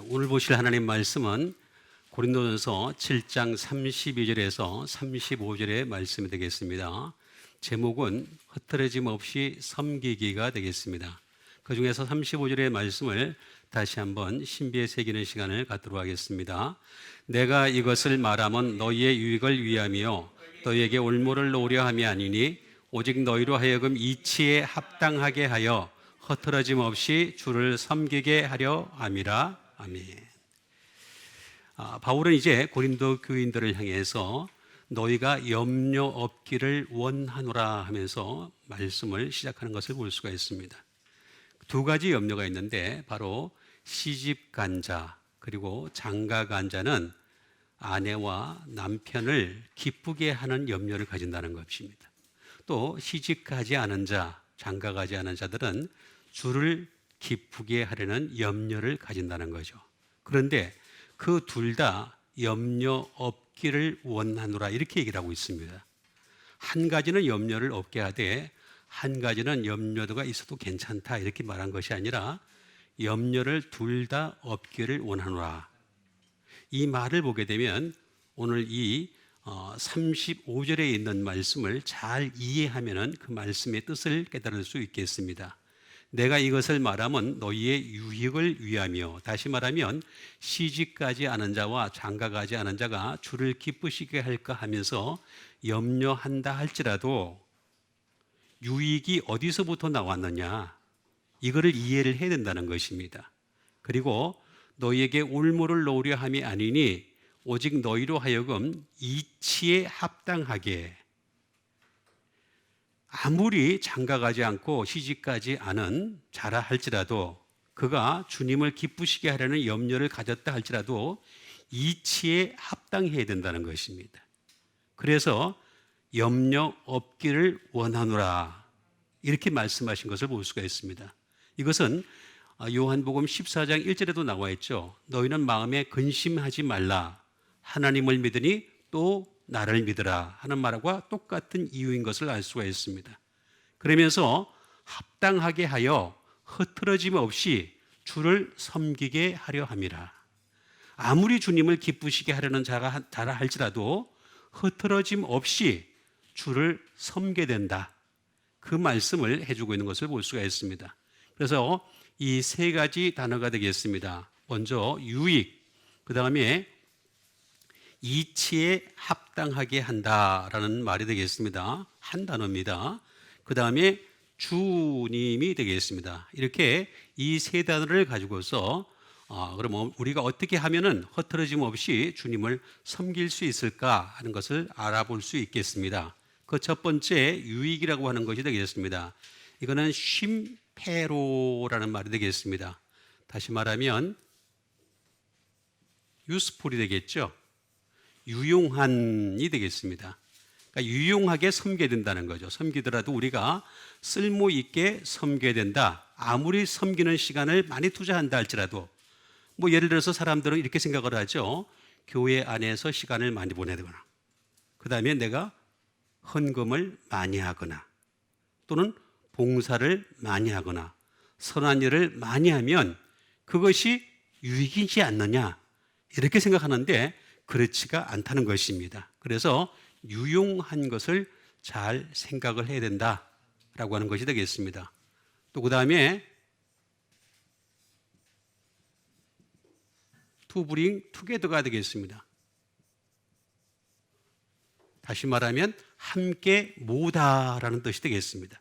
오늘 보실 하나님 말씀은 고린도전서 7장 32절에서 35절의 말씀이 되겠습니다. 제목은 흩어짐 없이 섬기기가 되겠습니다. 그 중에서 35절의 말씀을 다시 한번 신비에 새기는 시간을 갖도록 하겠습니다. 내가 이것을 말하면 너희의 유익을 위함이요 너희에게 올무를 놓으려 함이 아니니 오직 너희로 하여금 이치에 합당하게 하여 흩어짐 없이 주를 섬기게 하려 함이라. 아멘. 바울은 이제 고린도 교인들을 향해서 너희가 염려 없기를 원하노라 하면서 말씀을 시작하는 것을 볼 수가 있습니다. 두 가지 염려가 있는데 바로 시집간자 그리고 장가간자는 아내와 남편을 기쁘게 하는 염려를 가진다는 것입니다. 또 시집가지 않은 자, 장가가지 않은 자들은 주를 기쁘게 하려는 염려를 가진다는 거죠. 그런데 그 둘 다 염려 없기를 원하노라 이렇게 얘기를 하고 있습니다. 한 가지는 염려를 없게 하되 한 가지는 염려도가 있어도 괜찮다 이렇게 말한 것이 아니라 염려를 둘 다 없기를 원하노라. 이 말을 보게 되면 오늘 이 35절에 있는 말씀을 잘 이해하면 그 말씀의 뜻을 깨달을 수 있겠습니다. 내가 이것을 말하면 너희의 유익을 위하며, 다시 말하면 시집가지 않은 자와 장가가지 않은 자가 주를 기쁘시게 할까 하면서 염려한다 할지라도 유익이 어디서부터 나왔느냐 이거를 이해를 해야 된다는 것입니다. 그리고 너희에게 올무를 놓으려 함이 아니니 오직 너희로 하여금 이치에 합당하게, 아무리 장가가지 않고 시집가지 않은 자라 할지라도 그가 주님을 기쁘시게 하려는 염려를 가졌다 할지라도 이치에 합당해야 된다는 것입니다. 그래서 염려 없기를 원하노라 이렇게 말씀하신 것을 볼 수가 있습니다. 이것은 요한복음 14장 1절에도 나와 있죠. 너희는 마음에 근심하지 말라. 하나님을 믿으니 또 나를 믿으라 하는 말과 똑같은 이유인 것을 알 수가 있습니다. 그러면서 합당하게 하여 흐트러짐 없이 주를 섬기게 하려 함이라. 아무리 주님을 기쁘시게 하려는 자라 할지라도 흐트러짐 없이 주를 섬게 된다. 그 말씀을 해주고 있는 것을 볼 수가 있습니다. 그래서 이 세 가지 단어가 되겠습니다. 먼저 유익, 그 다음에 이치에 합당하게 한다라는 말이 되겠습니다. 한 단어입니다. 그 다음에 주님이 되겠습니다. 이렇게 이 세 단어를 가지고서 그러면 우리가 어떻게 하면은 흐트러짐 없이 주님을 섬길 수 있을까 하는 것을 알아볼 수 있겠습니다. 그 첫 번째 유익이라고 하는 것이 되겠습니다. 이거는 쉼페로라는 말이 되겠습니다. 다시 말하면 유스풀이 되겠죠. 유용한이 되겠습니다. 그러니까 유용하게 섬겨야 된다는 거죠. 섬기더라도 우리가 쓸모 있게 섬겨야 된다. 아무리 섬기는 시간을 많이 투자한다 할지라도 예를 들어서 사람들은 이렇게 생각을 하죠. 교회 안에서 시간을 많이 보내거나 그 다음에 내가 헌금을 많이 하거나 또는 봉사를 많이 하거나 선한 일을 많이 하면 그것이 유익이지 않느냐 이렇게 생각하는데 그렇지가 않다는 것입니다. 그래서 유용한 것을 잘 생각을 해야 된다라고 하는 것이 되겠습니다. 또 그 다음에 to bring together가 되겠습니다. 다시 말하면 함께 모으다라는 뜻이 되겠습니다.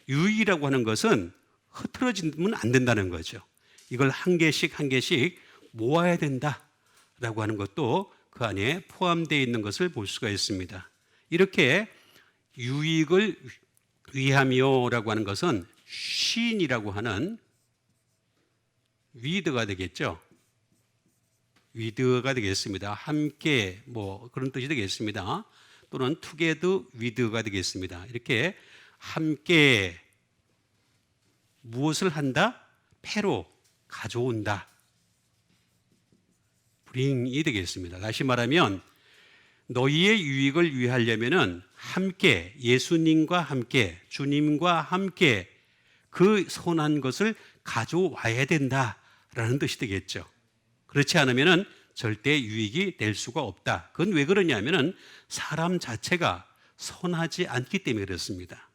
유익이라고 하는 것은 흐트러지면 안 된다는 거죠. 이걸 한 개씩 한 개씩 모아야 된다라고 하는 것도 그 안에 포함되어 있는 것을 볼 수가 있습니다. 이렇게 유익을 위하며라고 하는 것은 쉰이라고 하는 위드가 되겠죠. 위드가 되겠습니다. 함께 그런 뜻이 되겠습니다. 또는 together with가 되겠습니다. 이렇게 함께 무엇을 한다? 패로 가져온다. bring이 되겠습니다. 다시 말하면 너희의 유익을 위하려면은 함께 예수님과 함께 주님과 함께 그 선한 것을 가져와야 된다라는 뜻이 되겠죠. 그렇지 않으면은 절대 유익이 될 수가 없다. 그건 왜 그러냐면은 사람 자체가 선하지 않기 때문에 그렇습니다.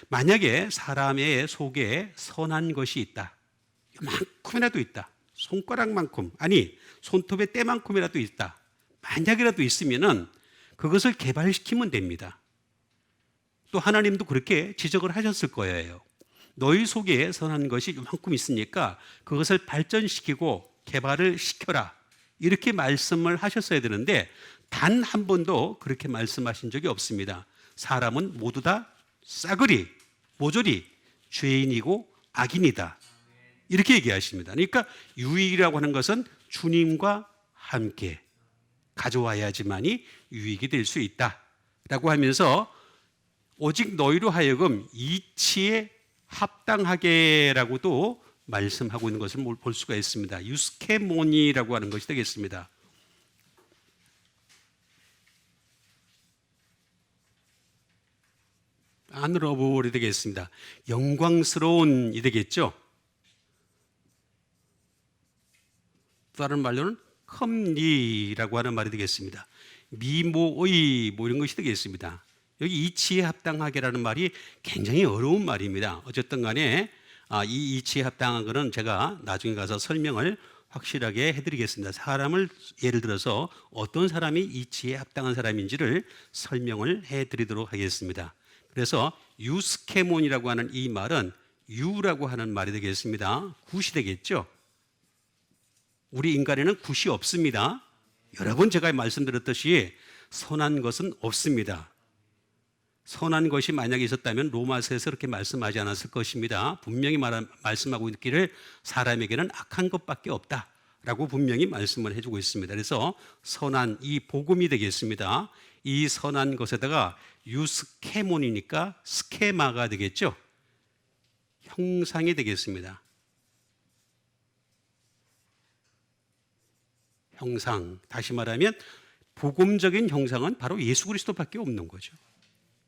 만약에 사람의 속에 선한 것이 있다. 이만큼이라도 있다. 손가락만큼, 아니 손톱의 때만큼이라도 있다. 만약이라도 있으면은 그것을 개발시키면 됩니다. 또 하나님도 그렇게 지적을 하셨을 거예요. 너희 속에 선한 것이 이만큼 있으니까 그것을 발전시키고 개발을 시켜라. 이렇게 말씀을 하셨어야 되는데 단 한 번도 그렇게 말씀하신 적이 없습니다. 사람은 모두 다 싸그리, 모조리 죄인이고 악인이다. 이렇게 얘기하십니다. 그러니까 유익이라고 하는 것은 주님과 함께 가져와야지만이 유익이 될 수 있다라고 하면서 오직 너희로 하여금 이치에 합당하게라고도 말씀하고 있는 것을 볼 수가 있습니다. 유스케모니라고 하는 것이 되겠습니다. 아너러블이 되겠습니다. 영광스러운이 되겠죠. 다른 말로는 컴리라고 하는 말이 되겠습니다. 미모의 뭐 이런 것이 되겠습니다. 여기 이치에 합당하게라는 말이 굉장히 어려운 말입니다. 어쨌든 간에 이 이치에 합당한 것은 제가 나중에 가서 설명을 확실하게 해드리겠습니다. 사람을 예를 들어서 어떤 사람이 이치에 합당한 사람인지를 설명을 해드리도록 하겠습니다. 그래서 유스케몬이라고 하는 이 말은 유라고 하는 말이 되겠습니다. 굿이 되겠죠. 우리 인간에는 굿이 없습니다. 여러 번 제가 말씀드렸듯이 선한 것은 없습니다. 선한 것이 만약에 있었다면 로마서에서 그렇게 말씀하지 않았을 것입니다. 분명히 말씀하고 있기를 사람에게는 악한 것밖에 없다라고 분명히 말씀을 해주고 있습니다. 그래서 선한 이 복음이 되겠습니다. 이 선한 것에다가 유스케몬이니까 스케마가 되겠죠. 형상이 되겠습니다. 형상, 다시 말하면 복음적인 형상은 바로 예수 그리스도밖에 없는 거죠.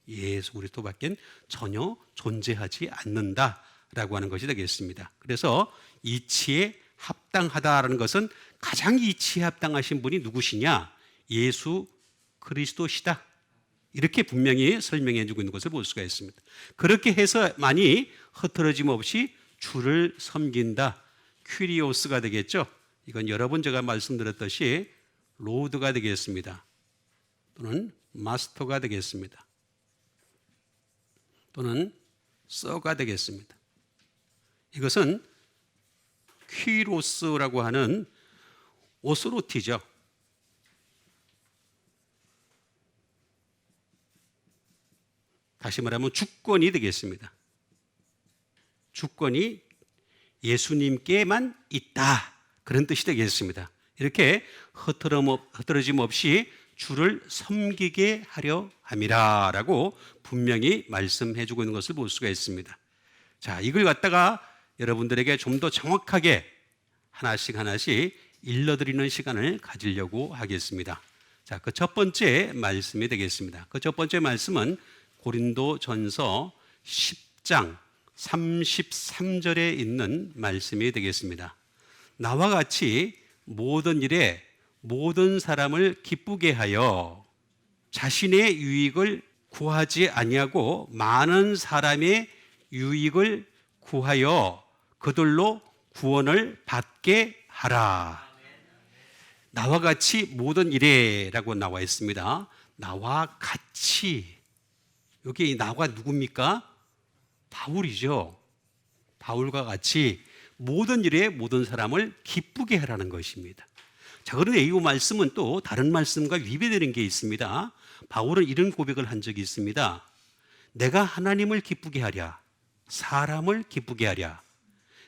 예수 그리스도밖에 전혀 존재하지 않는다라고 하는 것이 되겠습니다. 그래서 이치에 합당하다라는 것은 가장 이치에 합당하신 분이 누구시냐? 예수 그리스도시다. 이렇게 분명히 설명해 주고 있는 것을 볼 수가 있습니다. 그렇게 해서만이 흐트러짐 없이 주를 섬긴다. 퀴리오스가 되겠죠. 이건 여러 번 제가 말씀드렸듯이 로드가 되겠습니다. 또는 마스터가 되겠습니다. 또는 서가 되겠습니다. 이것은 퀴로스라고 하는 오소로티죠. 다시 말하면 주권이 되겠습니다. 주권이 예수님께만 있다. 그런 뜻이 되겠습니다. 이렇게 흐트러짐 없이 주를 섬기게 하려 함이라라고 분명히 말씀해 주고 있는 것을 볼 수가 있습니다. 자, 이걸 갖다가 여러분들에게 좀 더 정확하게 하나씩 일러드리는 시간을 가지려고 하겠습니다. 자, 그 첫 번째 말씀이 되겠습니다. 그 첫 번째 말씀은 고린도전서 10장 33절에 있는 말씀이 되겠습니다. 나와 같이 모든 일에 모든 사람을 기쁘게 하여 자신의 유익을 구하지 아니하고 많은 사람의 유익을 구하여 그들로 구원을 받게 하라. 나와 같이 모든 일에라고 나와 있습니다. 나와 같이. 여기 나가 누굽니까? 바울이죠. 바울과 같이 모든 일에 모든 사람을 기쁘게 하라는 것입니다. 자, 그런데 이 말씀은 또 다른 말씀과 위배되는 게 있습니다. 바울은 이런 고백을 한 적이 있습니다. 내가 하나님을 기쁘게 하랴, 사람을 기쁘게 하랴.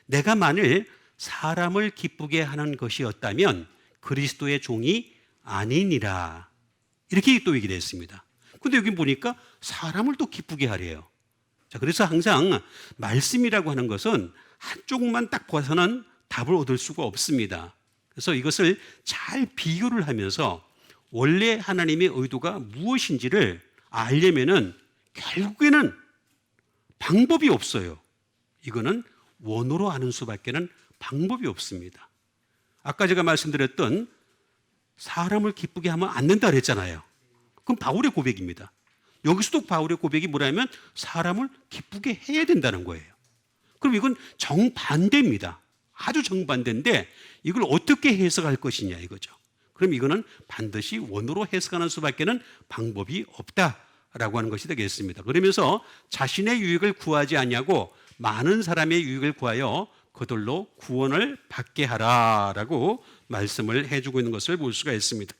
내가 만일 사람을 기쁘게 하는 것이었다면 그리스도의 종이 아니니라. 이렇게 또 얘기를 했습니다. 근데 여기 보니까 사람을 또 기쁘게 하래요. 자, 그래서 항상 말씀이라고 하는 것은 한쪽만 딱 봐서는 답을 얻을 수가 없습니다. 그래서 이것을 잘 비교를 하면서 원래 하나님의 의도가 무엇인지를 알려면은 결국에는 방법이 없어요. 이거는 원어로 아는 수밖에는 방법이 없습니다. 아까 제가 말씀드렸던 사람을 기쁘게 하면 안 된다 그랬잖아요. 그럼 바울의 고백입니다. 여기서도 바울의 고백이 뭐냐면 사람을 기쁘게 해야 된다는 거예요. 그럼 이건 정반대입니다. 아주 정반대인데 이걸 어떻게 해석할 것이냐 이거죠. 그럼 이거는 반드시 원어로 해석하는 수밖에는 방법이 없다라고 하는 것이 되겠습니다. 그러면서 자신의 유익을 구하지 않냐고 많은 사람의 유익을 구하여 그들로 구원을 받게 하라라고 말씀을 해주고 있는 것을 볼 수가 있습니다.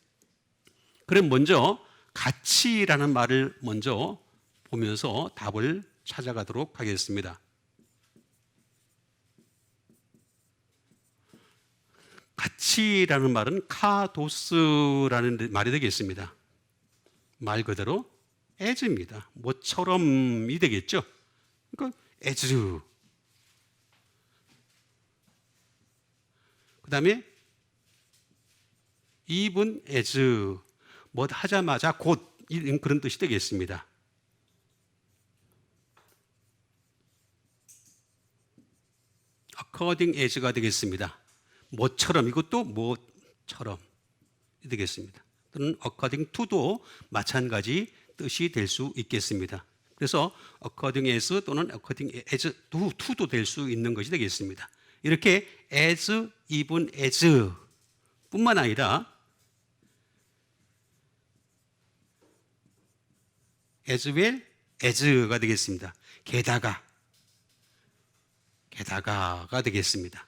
그럼 먼저 가치라는 말을 먼저 보면서 답을 찾아가도록 하겠습니다. 가치라는 말은 카도스라는 말이 되겠습니다. 말 그대로 as입니다. 뭐처럼이 되겠죠. 그러니까 as. 그 다음에 even as, 뭐 하자마자 곧 그런 뜻이 되겠습니다. according as가 되겠습니다. 뭐처럼, 이것도 뭐처럼 되겠습니다. 또는 according to도 마찬가지 뜻이 될 수 있겠습니다. 그래서 according as 또는 according as to도 될 수 있는 것이 되겠습니다. 이렇게 as, even as 뿐만 아니라 as well as가 되겠습니다. 게다가가 되겠습니다.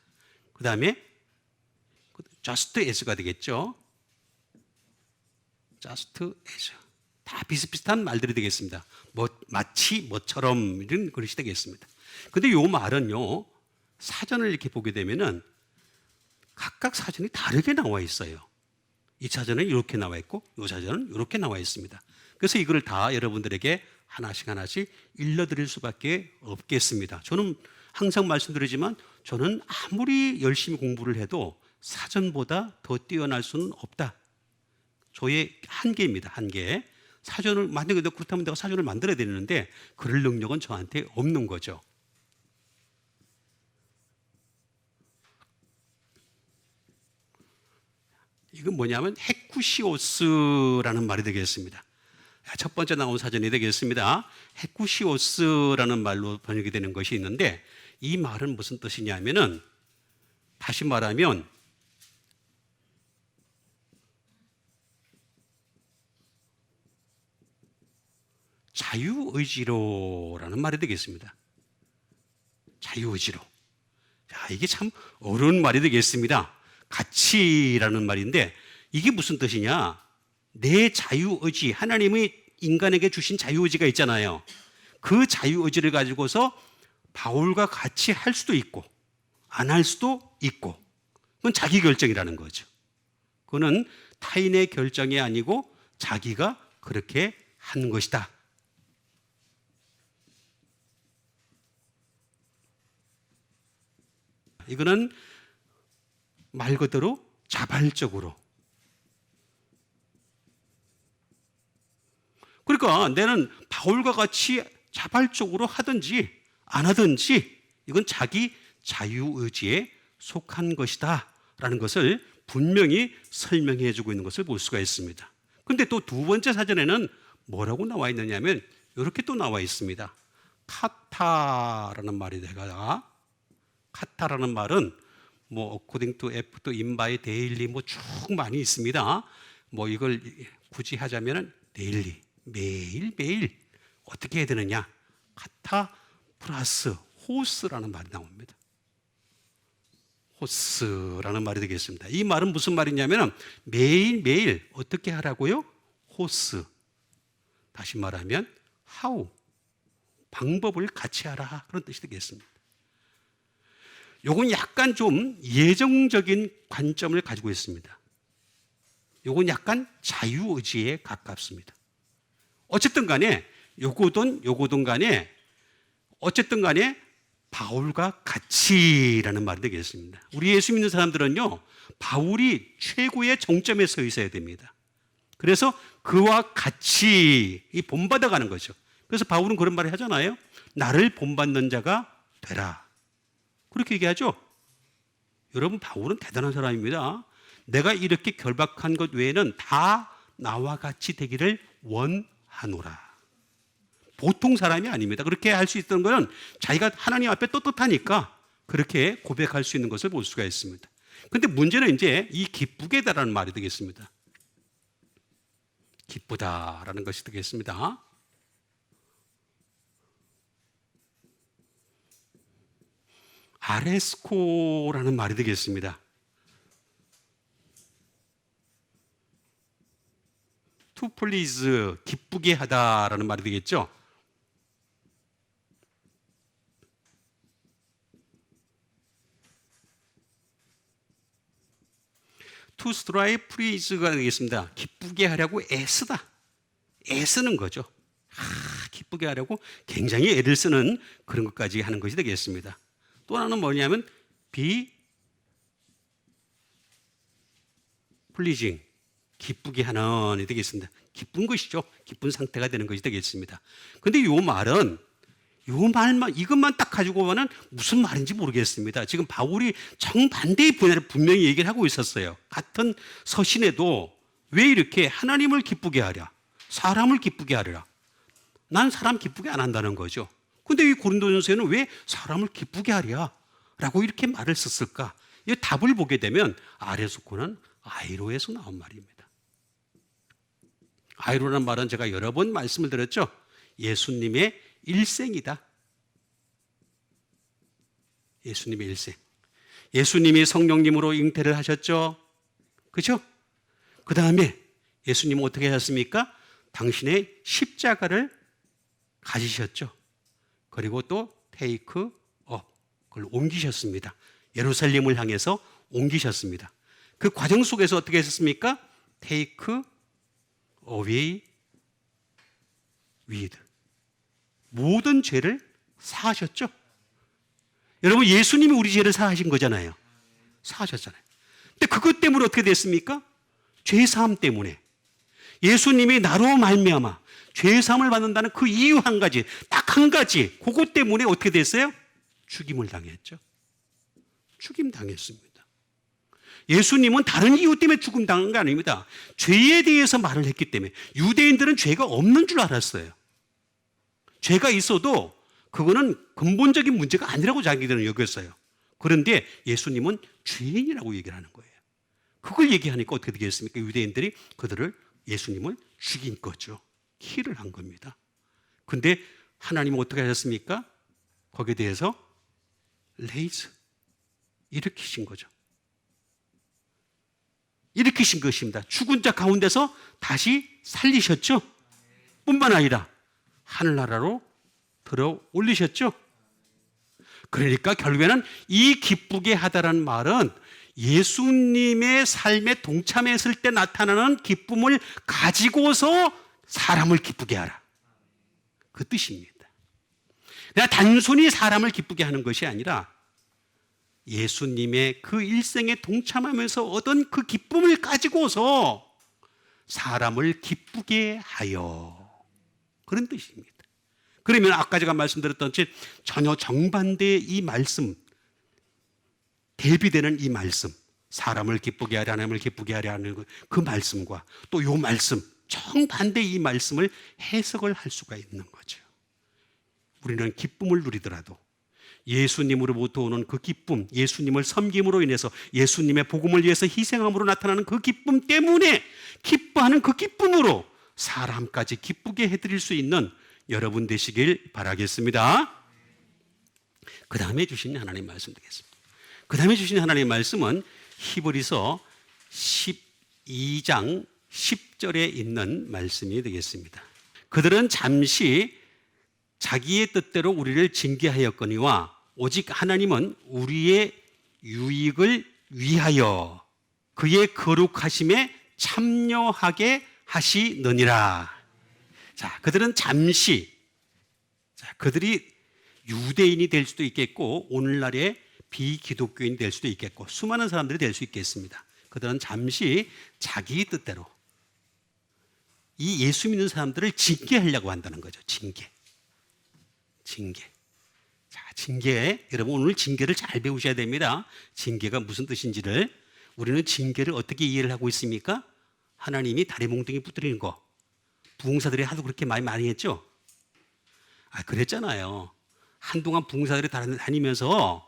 그 다음에 just as가 되겠죠. just as. 다 비슷비슷한 말들이 되겠습니다. 뭐 마치 뭐처럼 이런 그릇이 되겠습니다. 근데 이 말은요, 사전을 이렇게 보게 되면은 각각 사전이 다르게 나와 있어요. 이 사전은 이렇게 나와 있고 이 사전은 이렇게 나와 있습니다. 그래서 이걸 다 여러분들에게 하나씩 읽어드릴 수밖에 없겠습니다. 저는 항상 말씀드리지만 저는 아무리 열심히 공부를 해도 사전보다 더 뛰어날 수는 없다. 저의 한계입니다. 한계. 사전을 만약에 그렇다면 내가 사전을 만들어야 되는데 그럴 능력은 저한테 없는 거죠. 이건 뭐냐면 헤쿠시오스라는 말이 되겠습니다. 첫 번째 나온 사전이 되겠습니다. 헤쿠시오스라는 말로 번역이 되는 것이 있는데 이 말은 무슨 뜻이냐면은 다시 말하면 자유의지로라는 말이 되겠습니다. 자유의지로. 자, 이게 참 어려운 말이 되겠습니다. 가치라는 말인데 이게 무슨 뜻이냐? 내 자유의지, 하나님이 인간에게 주신 자유의지가 있잖아요. 그 자유의지를 가지고서 바울과 같이 할 수도 있고 안 할 수도 있고 그건 자기 결정이라는 거죠. 그거는 타인의 결정이 아니고 자기가 그렇게 한 것이다. 이거는 말 그대로 자발적으로. 그러니까 나는 바울과 같이 자발적으로 하든지 안 하든지 이건 자기 자유의지에 속한 것이다 라는 것을 분명히 설명해 주고 있는 것을 볼 수가 있습니다. 그런데 또 두 번째 사전에는 뭐라고 나와 있느냐면 이렇게 또 나와 있습니다. 카타라는 말이 되다가 카타라는 말은 뭐 according to F 또 in by daily 뭐 쭉 많이 있습니다. 뭐 이걸 굳이 하자면은 daily 매일 어떻게 해야 되느냐? 카타 플러스 호스라는 말이 나옵니다. 호스라는 말이 되겠습니다. 이 말은 무슨 말이냐면 매일 어떻게 하라고요? 호스. 다시 말하면 how. 방법을 같이 하라. 그런 뜻이 되겠습니다. 요건 약간 좀 예정적인 관점을 가지고 있습니다. 요건 약간 자유의지에 가깝습니다. 어쨌든 간에 요거든 간에 어쨌든 간에 바울과 같이라는 말이 되겠습니다. 우리 예수 믿는 사람들은요, 바울이 최고의 정점에 서 있어야 됩니다. 그래서 그와 같이 본받아 가는 거죠. 그래서 바울은 그런 말을 하잖아요. 나를 본받는 자가 되라. 그렇게 얘기하죠. 여러분, 바울은 대단한 사람입니다. 내가 이렇게 결박한 것 외에는 다 나와 같이 되기를 원하노라. 보통 사람이 아닙니다. 그렇게 할 수 있던 것은 자기가 하나님 앞에 떳떳하니까 그렇게 고백할 수 있는 것을 볼 수가 있습니다. 그런데 문제는 이제 이 기쁘게다라는 말이 되겠습니다. 기쁘다라는 것이 되겠습니다. 아레스코라는 말이 되겠습니다. to please, 기쁘게 하다라는 말이 되겠죠. to strive please가 되겠습니다. 기쁘게 하려고 애쓰다. 애쓰는 거죠. 기쁘게 하려고 굉장히 애를 쓰는 그런 것까지 하는 것이 되겠습니다. 또 하나는 뭐냐면 be pleasing, 기쁘게 하는 이 되겠습니다. 기쁜 것이죠. 기쁜 상태가 되는 것이 되겠습니다. 그런데 이 말은 이것만 딱 가지고 보면 무슨 말인지 모르겠습니다. 지금 바울이 정반대의 분야를 분명히 얘기를 하고 있었어요. 같은 서신에도 왜 이렇게 하나님을 기쁘게 하랴, 사람을 기쁘게 하랴. 난 사람 기쁘게 안 한다는 거죠. 근데 이 고린도전서에는 왜 사람을 기쁘게 하랴 라고 이렇게 말을 썼을까? 이 답을 보게 되면 아레스코는 아이로에서 나온 말입니다. 아이로라는 말은 제가 여러 번 말씀을 드렸죠. 예수님의 일생이다. 예수님의 일생. 예수님이 성령님으로 잉태를 하셨죠. 그렇죠? 그 다음에 예수님은 어떻게 하셨습니까? 당신의 십자가를 가지셨죠. 그리고 또 테이크 업, 그걸 옮기셨습니다. 예루살렘을 향해서 옮기셨습니다. 그 과정 속에서 어떻게 하셨습니까? 테이크 어웨이 위드, 모든 죄를 사하셨죠. 여러분, 예수님이 우리 죄를 사하신 거잖아요. 사하셨잖아요. 근데 그것 때문에 어떻게 됐습니까? 죄사함 때문에. 예수님이 나로 말미암아 죄사함을 받는다는 그 이유 한 가지, 딱 한 가지, 그것 때문에 어떻게 됐어요? 죽임을 당했죠. 죽임 당했습니다. 예수님은 다른 이유 때문에 죽임 당한 게 아닙니다. 죄에 대해서 말을 했기 때문에. 유대인들은 죄가 없는 줄 알았어요. 죄가 있어도 그거는 근본적인 문제가 아니라고 자기들은 여겼어요. 그런데 예수님은 죄인이라고 얘기를 하는 거예요. 그걸 얘기하니까 어떻게 되겠습니까? 유대인들이 예수님을 죽인 거죠. 킬을 한 겁니다. 근데 하나님은 어떻게 하셨습니까? 거기에 대해서 레이즈, 일으키신 거죠. 일으키신 것입니다. 죽은 자 가운데서 다시 살리셨죠. 뿐만 아니라 하늘나라로 들어 올리셨죠. 그러니까 결국에는 이 기쁘게 하다라는 말은 예수님의 삶에 동참했을 때 나타나는 기쁨을 가지고서 사람을 기쁘게 하라, 그 뜻입니다. 그냥 단순히 사람을 기쁘게 하는 것이 아니라 예수님의 그 일생에 동참하면서 얻은 그 기쁨을 가지고서 사람을 기쁘게 하여, 그런 뜻입니다. 그러면 아까 제가 말씀드렸던 전혀 정반대의 이 말씀, 대비되는 이 말씀, 사람을 기쁘게 하려, 하나님을 기쁘게 하려 하는 그 말씀과 또 이 말씀, 정반대의 이 말씀을 해석을 할 수가 있는 거죠. 우리는 기쁨을 누리더라도 예수님으로부터 오는 그 기쁨, 예수님을 섬김으로 인해서 예수님의 복음을 위해서 희생함으로 나타나는 그 기쁨 때문에 기뻐하는 그 기쁨으로 사람까지 기쁘게 해드릴 수 있는 여러분 되시길 바라겠습니다. 그 다음에 주신 하나님 말씀 되겠습니다. 그 다음에 주신 하나님 말씀은 히브리서 12장 10절에 있는 말씀이 되겠습니다. 그들은 잠시 자기의 뜻대로 우리를 징계하였거니와 오직 하나님은 우리의 유익을 위하여 그의 거룩하심에 참여하게 하시느니라. 자, 그들은 잠시, 그들이 유대인이 될 수도 있겠고 오늘날의 비기독교인이 될 수도 있겠고 수많은 사람들이 될 수 있겠습니다. 그들은 잠시 자기 뜻대로 이 예수 믿는 사람들을 징계하려고 한다는 거죠. 징계. 자, 징계. 여러분 오늘 징계를 잘 배우셔야 됩니다. 징계가 무슨 뜻인지를. 우리는 징계를 어떻게 이해를 하고 있습니까? 하나님이 다리 몽둥이 부드리는 거. 부흥사들이 하도 그렇게 많이 했죠? 그랬잖아요. 한동안 부흥사들이 다니면서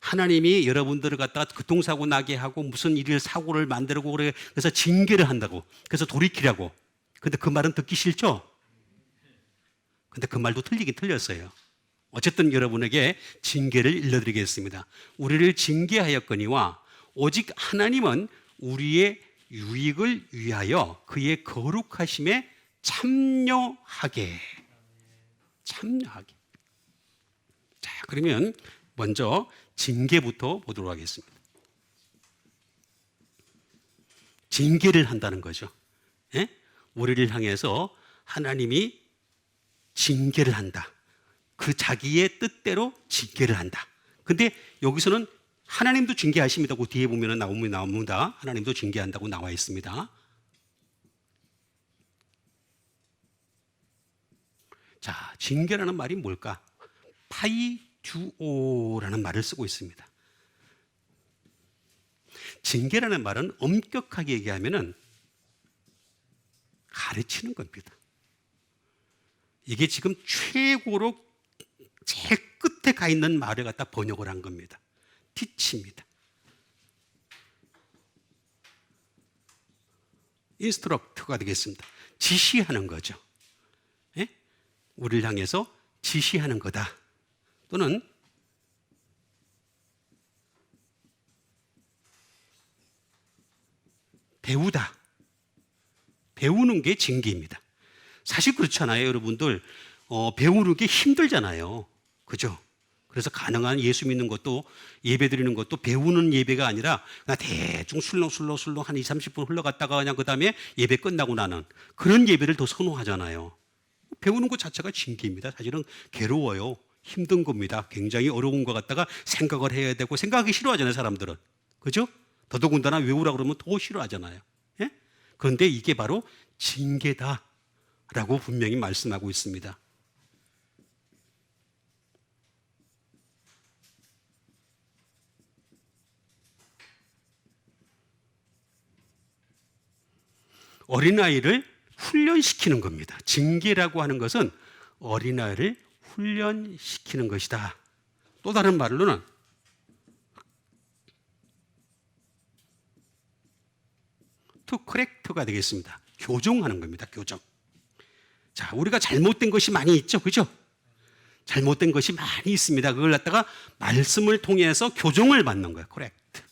하나님이 여러분들을 갖다가 교통사고 나게 하고 무슨 일을 사고를 만들고 그래서 징계를 한다고. 그래서 돌이키라고. 근데 그 말은 듣기 싫죠? 근데 그 말도 틀리긴 틀렸어요. 어쨌든 여러분에게 징계를 일러드리겠습니다. 우리를 징계하였거니와 오직 하나님은 우리의 유익을 위하여 그의 거룩하심에 참여하게. 자, 그러면 먼저 징계부터 보도록 하겠습니다. 징계를 한다는 거죠. 예? 우리를 향해서 하나님이 징계를 한다. 그 자기의 뜻대로 징계를 한다. 근데 여기서는 하나님도 징계하십니다. 그 뒤에 보면 나옵니다. 하나님도 징계한다고 나와 있습니다. 자, 징계라는 말이 뭘까? 파이듀오라는 말을 쓰고 있습니다. 징계라는 말은 엄격하게 얘기하면은 가르치는 겁니다. 이게 지금 최고로 제일 끝에 가 있는 말을 갖다 번역을 한 겁니다. 티치입니다. 인스트럭트가 되겠습니다. 지시하는 거죠. 예? 우리를 향해서 지시하는 거다. 또는 배우다. 배우는 게 징계입니다. 사실 그렇잖아요, 여러분들. 배우는 게 힘들잖아요. 그죠? 그래서 가능한 예수 믿는 것도 예배 드리는 것도 배우는 예배가 아니라 그냥 대충 술렁술렁 한 20, 30분 흘러갔다가 그냥 그 다음에 예배 끝나고 나는 그런 예배를 더 선호하잖아요. 배우는 것 자체가 징계입니다. 사실은 괴로워요. 힘든 겁니다. 굉장히 어려운 것 같다가 생각을 해야 되고 생각하기 싫어하잖아요, 사람들은. 그죠? 더더군다나 외우라 그러면 더 싫어하잖아요. 예? 그런데 이게 바로 징계다라고 분명히 말씀하고 있습니다. 어린아이를 훈련시키는 겁니다. 징계라고 하는 것은 어린아이를 훈련시키는 것이다. 또 다른 말로는 to correct가 되겠습니다. 교정하는 겁니다. 교정. 자, 우리가 잘못된 것이 많이 있죠. 그죠? 잘못된 것이 많이 있습니다. 그걸 갖다가 말씀을 통해서 교정을 받는 거예요. correct.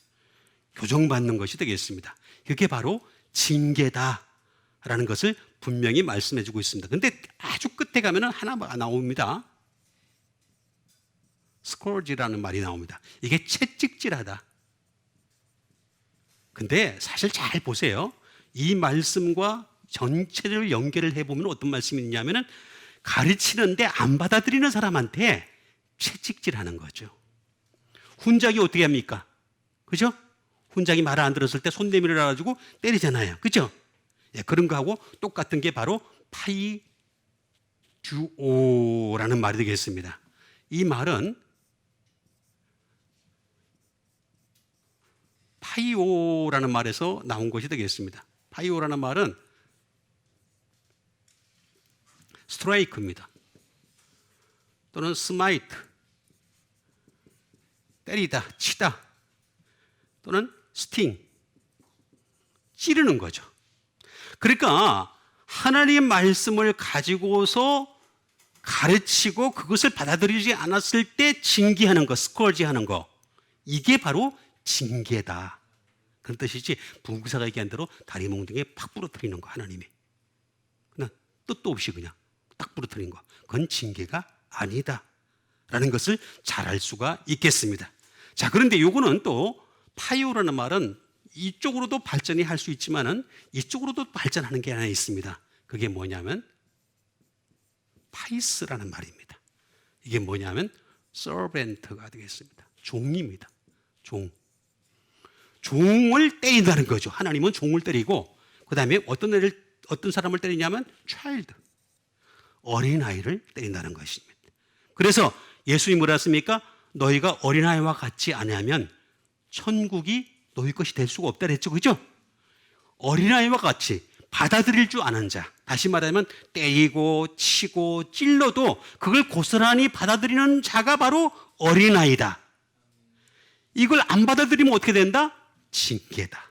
교정받는 것이 되겠습니다. 그게 바로 징계다라는 것을 분명히 말씀해 주고 있습니다. 근데 아주 끝에 가면은 하나가 나옵니다. 스코지라는 말이 나옵니다. 이게 채찍질하다. 근데 사실 잘 보세요. 이 말씀과 전체를 연결을 해보면 어떤 말씀이 있냐면은 가르치는데 안 받아들이는 사람한테 채찍질하는 거죠. 훈장이 어떻게 합니까? 그죠? 훈장이 말을 안 들었을 때 손 내밀어 가지고 때리잖아요. 그죠? 예, 그런 거하고 똑같은 게 바로 파이듀오라는 말이 되겠습니다. 이 말은 파이오라는 말에서 나온 것이 되겠습니다. 파이오라는 말은 스트라이크입니다. 또는 스마이트, 때리다, 치다, 또는 스팅, 찌르는 거죠. 그러니까 하나님의 말씀을 가지고서 가르치고 그것을 받아들이지 않았을 때 징계하는 거, 스컬지하는 거, 이게 바로 징계다. 그런 뜻이지 부흥사가 얘기한 대로 다리 몽둥이에 팍 부러뜨리는 거, 하나님이 그냥 뜻도 없이 그냥 딱 부러뜨린 거, 그건 징계가 아니다 라는 것을 잘 알 수가 있겠습니다. 자, 그런데 요거는 또 파이오라는 말은 이쪽으로도 발전이 할 수 있지만은 이쪽으로도 발전하는 게 하나 있습니다. 그게 뭐냐면 파이스라는 말입니다. 이게 뭐냐면 서벤트가 되겠습니다. 종입니다. 종을 때린다는 거죠. 하나님은 종을 때리고 그 다음에 어떤 사람을 때리냐면 child, 어린아이를 때린다는 것입니다. 그래서 예수님이 뭐라 했습니까? 너희가 어린아이와 같지 아니하면 천국이 너희 것이 될 수가 없다 그랬죠. 그죠? 어린아이와 같이 받아들일 줄 아는 자, 다시 말하면 때리고 치고 찔러도 그걸 고스란히 받아들이는 자가 바로 어린아이다. 이걸 안 받아들이면 어떻게 된다? 징계다.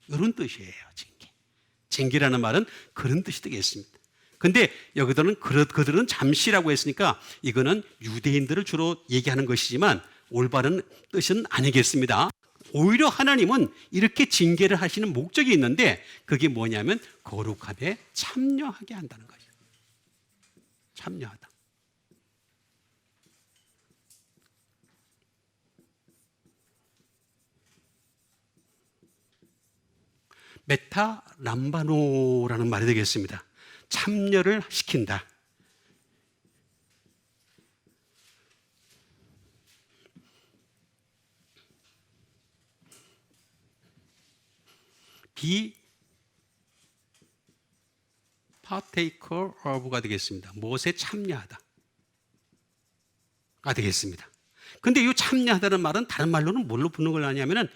이런 뜻이에요. 징계. 징계라는 말은 그런 뜻이 되겠습니다. 근데 여기들은 그들은 잠시라고 했으니까 이거는 유대인들을 주로 얘기하는 것이지만 올바른 뜻은 아니겠습니다. 오히려 하나님은 이렇게 징계를 하시는 목적이 있는데 그게 뭐냐면 거룩함에 참여하게 한다는 거죠. 참여하다. 메타 람바노라는 말이 되겠습니다. 참여를 시킨다. be partaker of가 되겠습니다. 무엇에 참여하다 가 되겠습니다. 근데 이 참여하다는 말은 다른 말로는 뭘로 붙는 걸 아냐면은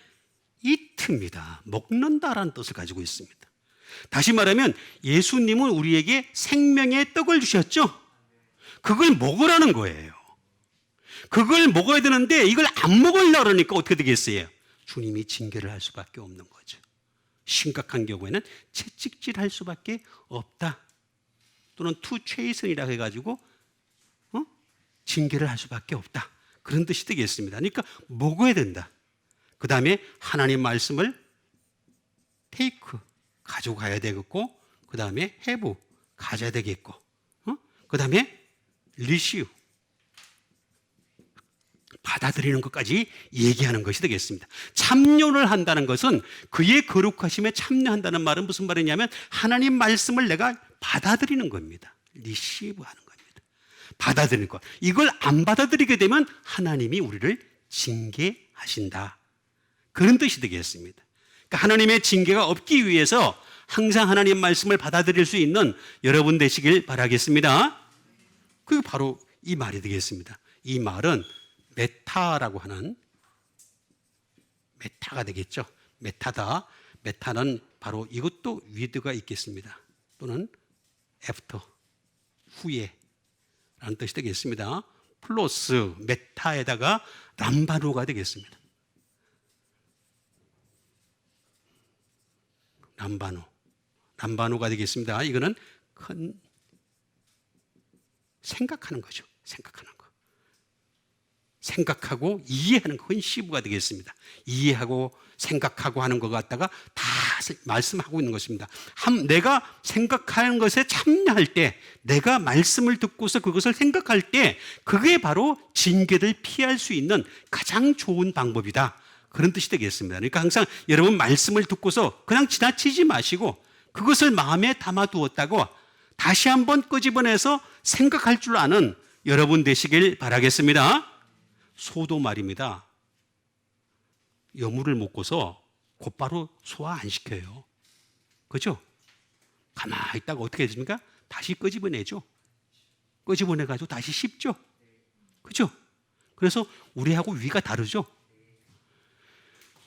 eat입니다. 먹는다라는 뜻을 가지고 있습니다. 다시 말하면 예수님은 우리에게 생명의 떡을 주셨죠? 그걸 먹으라는 거예요. 그걸 먹어야 되는데 이걸 안 먹으려고 그러니까 어떻게 되겠어요? 주님이 징계를 할 수밖에 없는 거죠. 심각한 경우에는 채찍질할 수밖에 없다. 또는 투체이슨이라고 해가지고 징계를 할 수밖에 없다. 그런 뜻이 되겠습니다. 그러니까 먹어야 된다. 그 다음에 하나님 말씀을 테이크 가지고 가야 되겠고, 그 다음에 have 가져야 되겠고, 그 다음에 리시우 받아들이는 것까지 얘기하는 것이 되겠습니다. 참여를 한다는 것은 그의 거룩하심에 참여한다는 말은 무슨 말이냐면 하나님 말씀을 내가 받아들이는 겁니다. 리시브 하는 겁니다. 받아들이는 것. 이걸 안 받아들이게 되면 하나님이 우리를 징계하신다. 그런 뜻이 되겠습니다. 그러니까 하나님의 징계가 없기 위해서 항상 하나님 말씀을 받아들일 수 있는 여러분 되시길 바라겠습니다. 그게 바로 이 말이 되겠습니다. 이 말은 메타라고 하는 메타가 되겠죠. 메타다. 메타는 바로 이것도 with가 있겠습니다. 또는 after, 후에 라는 뜻이 되겠습니다. 플러스 메타에다가 람바노가 되겠습니다. 람바노가 되겠습니다. 이거는 큰 생각하는 거죠. 생각하는 거. 생각하고 이해하는 건 시부가 되겠습니다. 이해하고 생각하고 하는 것 갖다가 다 말씀하고 있는 것입니다. 내가 생각하는 것에 참여할 때, 내가 말씀을 듣고서 그것을 생각할 때 그게 바로 징계를 피할 수 있는 가장 좋은 방법이다. 그런 뜻이 되겠습니다. 그러니까 항상 여러분 말씀을 듣고서 그냥 지나치지 마시고 그것을 마음에 담아두었다고 다시 한번 끄집어내서 생각할 줄 아는 여러분 되시길 바라겠습니다. 소도 말입니다. 여물을 먹고서 곧바로 소화 안 시켜요. 그죠? 가만히 있다가 어떻게 해줍니까? 다시 끄집어내죠. 끄집어내가지고 다시 씹죠. 그죠? 그래서 우리하고 위가 다르죠?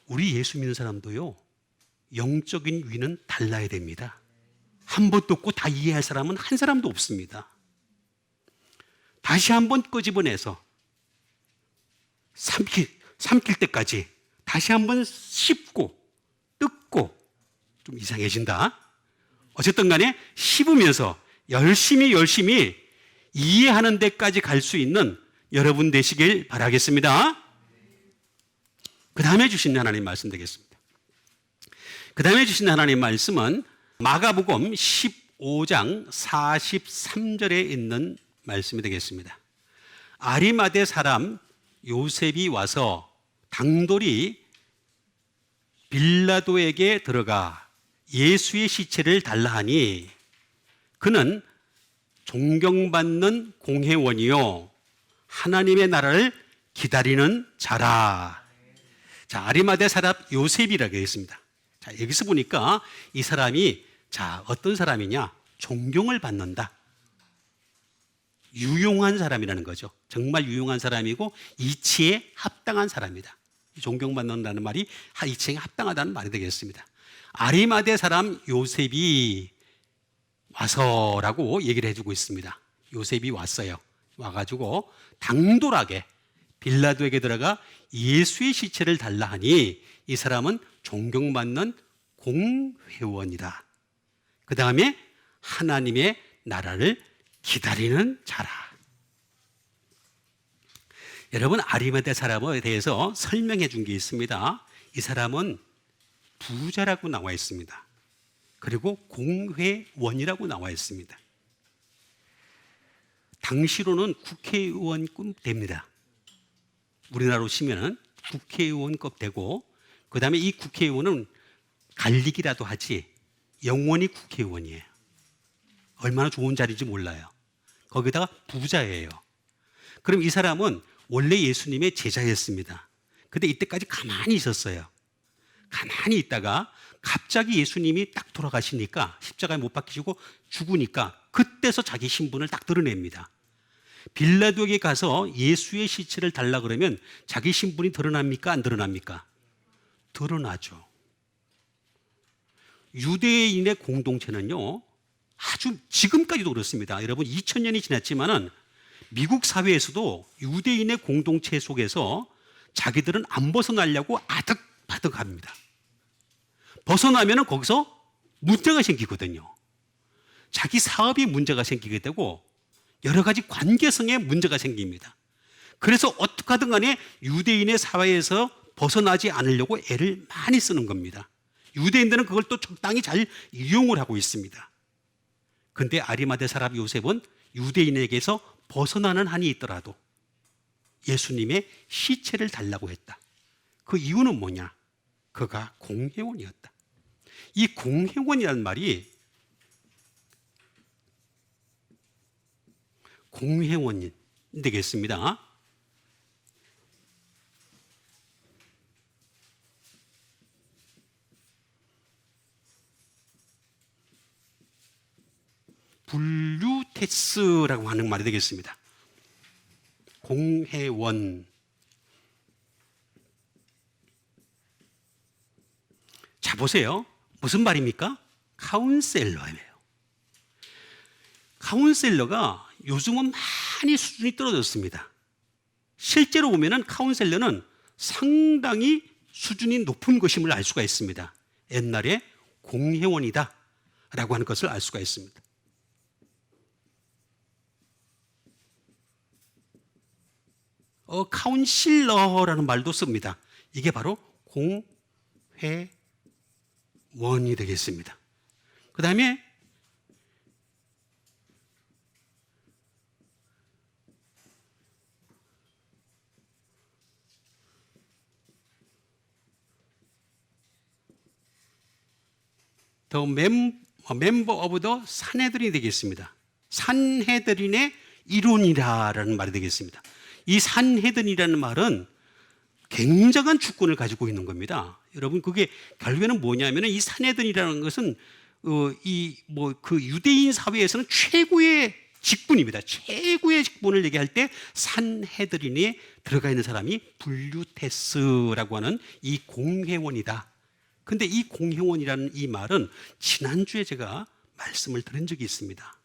우리 예수 믿는 사람도요, 영적인 위는 달라야 됩니다. 한 번 듣고 다 이해할 사람은 한 사람도 없습니다. 다시 한번 끄집어내서 삼킬 때까지 다시 한번 씹고 뜯고 좀 이상해진다. 어쨌든 간에 씹으면서 열심히 이해하는 데까지 갈 수 있는 여러분 되시길 바라겠습니다. 그 다음에 주신 하나님 말씀 되겠습니다. 그 다음에 주신 하나님 말씀은 마가복음 15장 43절에 있는 말씀이 되겠습니다. 아리마대 사람 요셉이 와서 당돌이 빌라도에게 들어가 예수의 시체를 달라 하니 그는 존경받는 공회원이요 하나님의 나라를 기다리는 자라. 자, 아리마대 사람 요셉이라고 했습니다. 자, 여기서 보니까 이 사람이 어떤 사람이냐? 존경을 받는다. 유용한 사람이라는 거죠. 정말 유용한 사람이고 이치에 합당한 사람이다. 존경받는다는 말이 이치에 합당하다는 말이 되겠습니다. 아리마대 사람 요셉이 와서라고 얘기를 해주고 있습니다. 요셉이 왔어요. 와가지고 당돌하게 빌라도에게 들어가 예수의 시체를 달라 하니 이 사람은 존경받는 공회원이다. 그 다음에 하나님의 나라를 기다리는 자라. 여러분, 아리마대 사람에 대해서 설명해 준 게 있습니다. 이 사람은 부자라고 나와 있습니다. 그리고 공회원이라고 나와 있습니다. 당시로는 국회의원급 됩니다. 우리나라로 치면 국회의원급 되고, 그 다음에 이 국회의원은 갈리기라도 하지 영원히 국회의원이에요. 얼마나 좋은 자리인지 몰라요. 거기다가 부자예요. 그럼 이 사람은 원래 예수님의 제자였습니다. 근데 이때까지 가만히 있었어요. 가만히 있다가 갑자기 예수님이 딱 돌아가시니까, 십자가에 못 박히시고 죽으니까 그때서 자기 신분을 딱 드러냅니다. 빌라도에게 가서 예수의 시체를 달라 그러면 자기 신분이 드러납니까? 안 드러납니까? 드러나죠. 유대인의 공동체는요, 아주 지금까지도 그렇습니다. 여러분, 2000년이 지났지만은 미국 사회에서도 유대인의 공동체 속에서 자기들은 안 벗어나려고 아득바득합니다. 벗어나면은 거기서 문제가 생기거든요. 자기 사업이 문제가 생기게 되고 여러 가지 관계성에 문제가 생깁니다. 그래서 어떻게 하든 간에 유대인의 사회에서 벗어나지 않으려고 애를 많이 쓰는 겁니다. 유대인들은 그걸 또 적당히 잘 이용을 하고 있습니다. 근데 아리마대 사람 요셉은 유대인에게서 벗어나는 한이 있더라도 예수님의 시체를 달라고 했다. 그 이유는 뭐냐? 그가 공회원이었다. 이 공회원이라는 말이 공회원이 되겠습니다. 블루테스라고 하는 말이 되겠습니다. 공회원. 자, 보세요. 무슨 말입니까? 카운셀러예요. 카운셀러가 요즘은 많이 수준이 떨어졌습니다. 실제로 보면은 카운셀러는 상당히 수준이 높은 것임을 알 수가 있습니다. 옛날에 공회원이다 라고 하는 것을 알 수가 있습니다. 카운실러라는 말도 씁니다. 이게 바로 공회원이 되겠습니다. 그 다음에 더 멤버 오브 더 산헤드린이 되겠습니다. 산헤드린의 일원이라는 말이 되겠습니다. 이 산헤드린이라는 말은 굉장한 주권을 가지고 있는 겁니다. 여러분, 그게 결국에는 뭐냐면 이 산헤드린이라는 것은 그 유대인 사회에서는 최고의 직분입니다. 최고의 직분을 얘기할 때 산헤드린에 들어가 있는 사람이 블루테스라고 하는 이 공회원이다. 근데 이 공회원이라는 이 말은 지난주에 제가 말씀을 드린 적이 있습니다.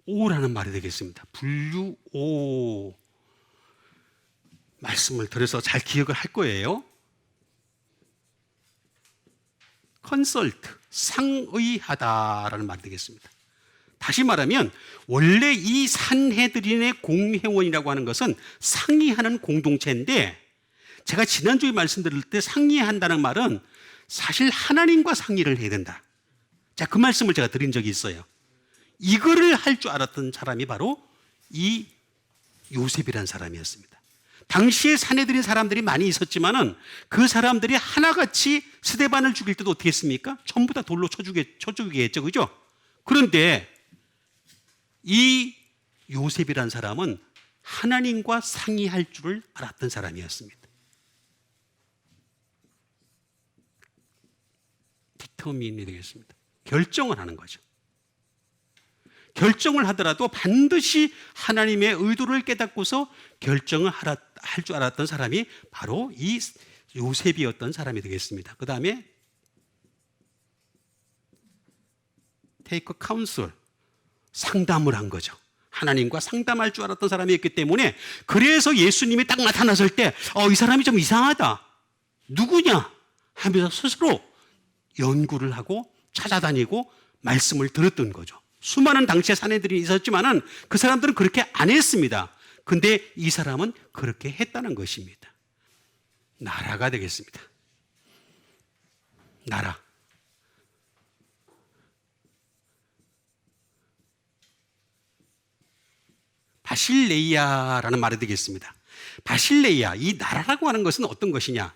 분류오라는 말이 되겠습니다. 분류오 말씀을 드려서 잘 기억을 할 거예요. 컨설트, 상의하다라는 말이 되겠습니다. 다시 말하면 원래 이 산헤드린의 공회원이라고 하는 것은 상의하는 공동체인데, 제가 지난주에 말씀드릴 때 상의한다는 말은 사실 하나님과 상의를 해야 된다. 자, 그 말씀을 제가 드린 적이 있어요. 이거를 할 줄 알았던 사람이 바로 이 요셉이라는 사람이었습니다. 당시에 산헤드린 사람들이 많이 있었지만은 그 사람들이 하나같이 스데반을 죽일 때도 어떻게 했습니까? 전부 다 돌로 쳐 죽이겠죠, 그죠? 그런데 이 요셉이라는 사람은 하나님과 상의할 줄을 알았던 사람이었습니다. 디터민이 되겠습니다. 결정을 하는 거죠. 결정을 하더라도 반드시 하나님의 의도를 깨닫고서 결정을 할 줄 알았던 사람이 바로 이 요셉이었던 사람이 되겠습니다. 그 다음에 take a counsel, 상담을 한 거죠. 하나님과 상담할 줄 알았던 사람이었기 때문에, 그래서 예수님이 딱 나타났을 때 이 사람이 좀 이상하다, 누구냐 하면서 스스로 연구를 하고 찾아다니고 말씀을 들었던 거죠. 수많은 당시의 사내들이 있었지만은 그 사람들은 그렇게 안 했습니다. 근데 이 사람은 그렇게 했다는 것입니다. 나라가 되겠습니다. 나라. 바실레이아라는 말이 되겠습니다. 바실레이아, 이 나라라고 하는 것은 어떤 것이냐?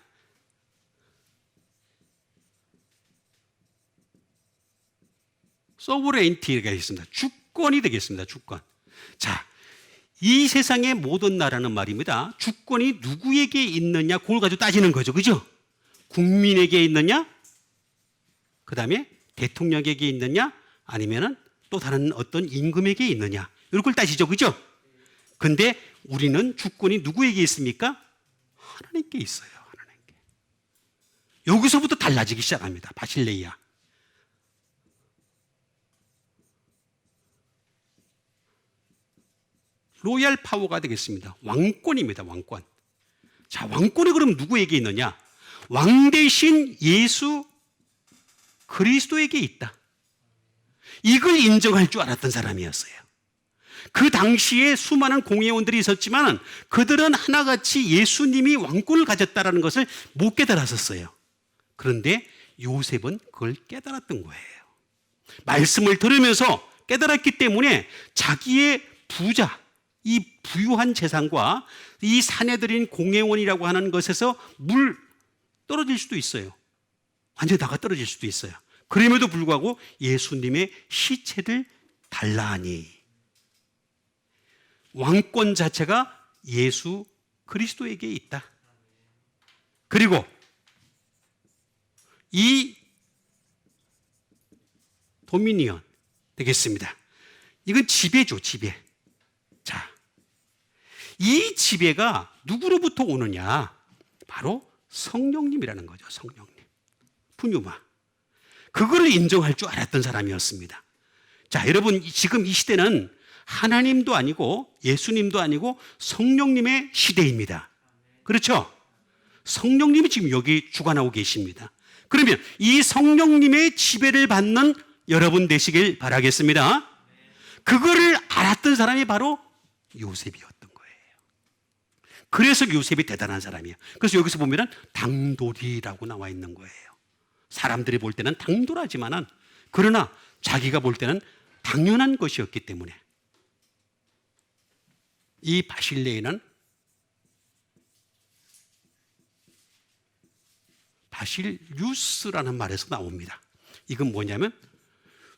소브레인티가 있습니다. 주권이 되겠습니다. 주권. 자, 이 세상의 모든 나라는 말입니다. 주권이 누구에게 있느냐, 그걸 가지고 따지는 거죠. 그죠? 국민에게 있느냐? 그 다음에 대통령에게 있느냐? 아니면은 또 다른 어떤 임금에게 있느냐? 이런 걸 따지죠. 그죠? 근데 우리는 주권이 누구에게 있습니까? 하나님께 있어요. 하나님께. 여기서부터 달라지기 시작합니다. 바실레이아. 로얄 파워가 되겠습니다. 왕권입니다. 왕권. 자, 왕권이 그럼 누구에게 있느냐? 왕 대신 예수 그리스도에게 있다. 이걸 인정할 줄 알았던 사람이었어요. 그 당시에 수많은 공회원들이 있었지만 그들은 하나같이 예수님이 왕권을 가졌다는 것을 못 깨달았었어요. 그런데 요셉은 그걸 깨달았던 거예요. 말씀을 들으면서 깨달았기 때문에 자기의 부자, 이 부유한 재산과 이 사내들인 공회원이라고 하는 것에서 물 떨어질 수도 있어요. 완전히 나가 떨어질 수도 있어요. 그럼에도 불구하고 예수님의 시체를 달라 하니, 왕권 자체가 예수 그리스도에게 있다. 그리고 이 도미니언 되겠습니다. 이건 지배죠, 지배. 자, 이 지배가 누구로부터 오느냐? 바로 성령님이라는 거죠. 성령님. 푸뉴마. 그거를 인정할 줄 알았던 사람이었습니다. 자, 여러분, 지금 이 시대는 하나님도 아니고 예수님도 아니고 성령님의 시대입니다. 그렇죠? 성령님이 지금 여기 주관하고 계십니다. 그러면 이 성령님의 지배를 받는 여러분 되시길 바라겠습니다. 그거를 알았던 사람이 바로 요셉이었던 거예요. 그래서 요셉이 대단한 사람이에요. 그래서 여기서 보면은 당돌이라고 나와 있는 거예요. 사람들이 볼 때는 당돌하지만은, 그러나 자기가 볼 때는 당연한 것이었기 때문에. 이 바실레이는 바실류스라는 말에서 나옵니다. 이건 뭐냐면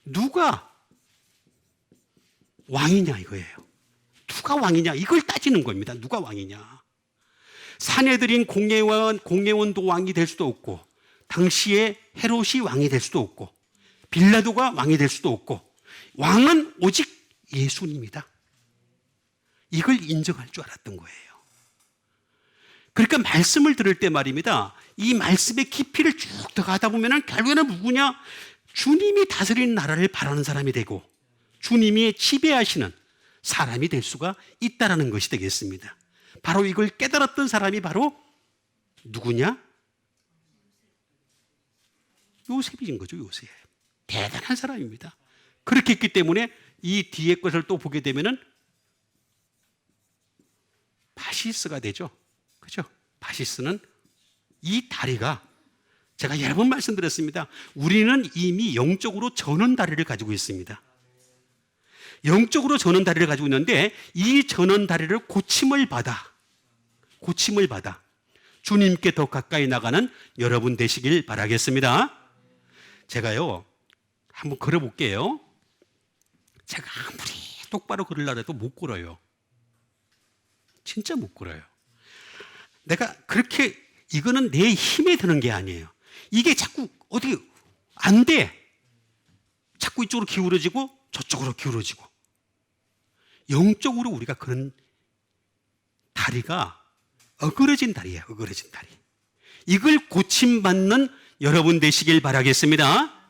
누가 왕이냐 이거예요. 누가 왕이냐 이걸 따지는 겁니다. 누가 왕이냐. 사내들인 공회원도 왕이 될 수도 없고, 당시에 헤롯이 왕이 될 수도 없고, 빌라도가 왕이 될 수도 없고, 왕은 오직 예수님이다. 이걸 인정할 줄 알았던 거예요. 그러니까 말씀을 들을 때 말입니다. 이 말씀의 깊이를 쭉 들어가다 보면 결국에는 누구냐? 주님이 다스리는 나라를 바라는 사람이 되고 주님이 지배하시는 사람이 될 수가 있다는 것이 되겠습니다. 바로 이걸 깨달았던 사람이 바로 누구냐? 요셉인 거죠. 요셉. 대단한 사람입니다. 그렇게 했기 때문에 이 뒤에 것을 또 보게 되면은 바시스가 되죠. 그죠? 바시스는 이 다리가, 제가 여러 번 말씀드렸습니다. 우리는 이미 영적으로 저는 다리를 가지고 있습니다. 영적으로 저는 다리를 가지고 있는데 이 저는 다리를 고침을 받아 주님께 더 가까이 나가는 여러분 되시길 바라겠습니다. 제가요 한번 걸어볼게요. 제가 아무리 똑바로 걸으려고 해도 못 걸어요. 진짜 못 걸어요. 내가 그렇게, 이거는 내 힘에 드는 게 아니에요. 이게 자꾸 어떻게 안 돼. 자꾸 이쪽으로 기울어지고 저쪽으로 기울어지고, 영적으로 우리가 그런 다리가 어그러진 다리예요. 어그러진 다리. 이걸 고침받는 여러분 되시길 바라겠습니다.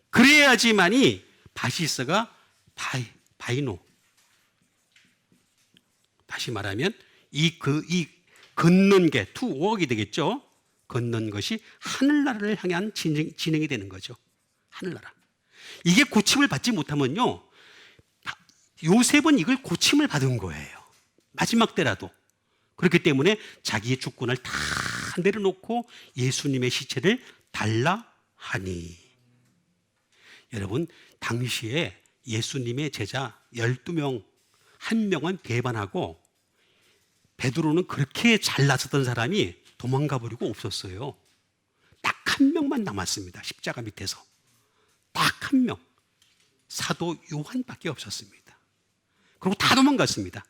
그래야지만이 바시스가 바이노, 다시 말하면 이 걷는 게 투웍이 되겠죠. 걷는 것이 하늘나라를 향한 진행이 되는 거죠. 하늘나라. 이게 고침을 받지 못하면요, 요셉은 이걸 고침을 받은 거예요. 마지막 때라도. 그렇기 때문에 자기의 주권을 다 내려놓고 예수님의 시체를 달라 하니. 여러분, 당시에 예수님의 제자 12명, 한 명은 배반하고 베드로는 그렇게 잘 나섰던 사람이 도망가 버리고 없었어요. 딱 한 명만 남았습니다. 십자가 밑에서. 딱 한 명. 사도 요한밖에 없었습니다. 그리고 다 도망갔습니다.